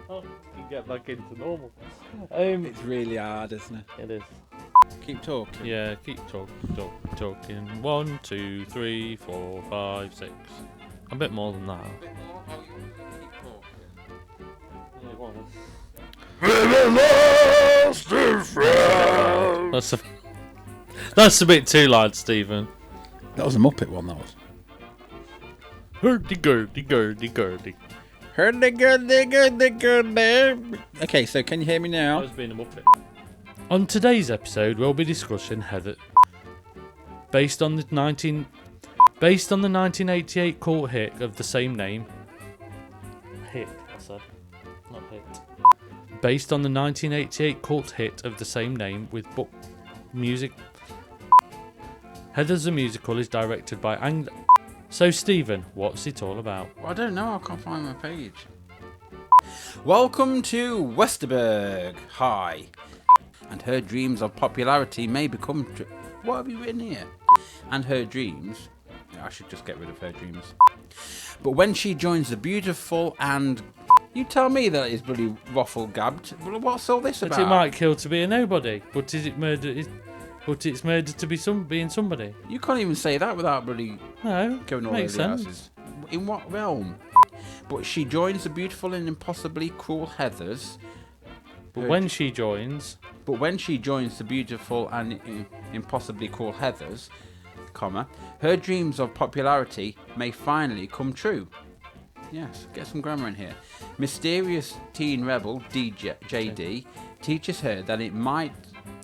Speaker 2: Oh, you get back into normal.
Speaker 3: It's really hard, isn't it?
Speaker 2: It is.
Speaker 3: Keep talking.
Speaker 2: Yeah, keep talking. 1, 2, 3, 4, 5, 6. A bit more than that.
Speaker 3: A bit more? Oh, you want to keep talking?
Speaker 2: Yeah, that's a bit too loud, Stephen.
Speaker 3: That was a Muppet one, that was.
Speaker 2: Hurdy-gurdy-gurdy-gurdy.
Speaker 3: Hurdy-gurdy-gurdy-gurdy. Okay, so can you hear me
Speaker 2: I
Speaker 3: now?
Speaker 2: was being a Muppet. On today's episode, we'll be discussing Heather. Based on the 1988 cult hit of the same name. Hit, I said. Not hit. Based on the 1988 cult hit of the same name with book music. Heather's the Musical is directed by So Stephen, what's it all about?
Speaker 3: Well, I don't know, I can't find my page. Welcome to Westerberg High. And her dreams of popularity may become true. What have you written here? And her dreams. I should just get rid of her dreams. But when she joins the beautiful and... You tell me that it's bloody waffle gabbed. What's all this about?
Speaker 2: But it might kill to be a nobody. But is it murder? But it's murder to be being somebody.
Speaker 3: You can't even say that without bloody
Speaker 2: No,
Speaker 3: going all
Speaker 2: makes
Speaker 3: over the
Speaker 2: sense.
Speaker 3: houses. In what realm? But she joins the beautiful and impossibly cruel Heathers.
Speaker 2: But when she joins
Speaker 3: the beautiful and impossibly cruel Heathers, comma, her dreams of popularity may finally come true. Yes, get some grammar in here. Mysterious teen rebel JD teaches her that it might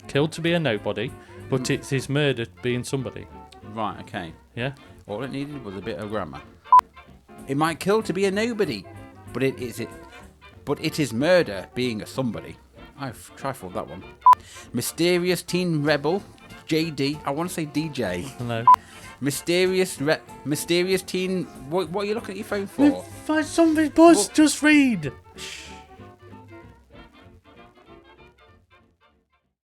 Speaker 2: kill to be a nobody, but it's his murder being somebody.
Speaker 3: Right, okay.
Speaker 2: Yeah.
Speaker 3: All it needed was a bit of grammar. It might kill to be a nobody, but it is murder being a somebody. I've trifled that one. Mysterious teen rebel JD. I want to say DJ.
Speaker 2: No.
Speaker 3: Mysterious teen. What are you looking at your phone for?
Speaker 2: Find something, boss. Just read.
Speaker 3: Shh.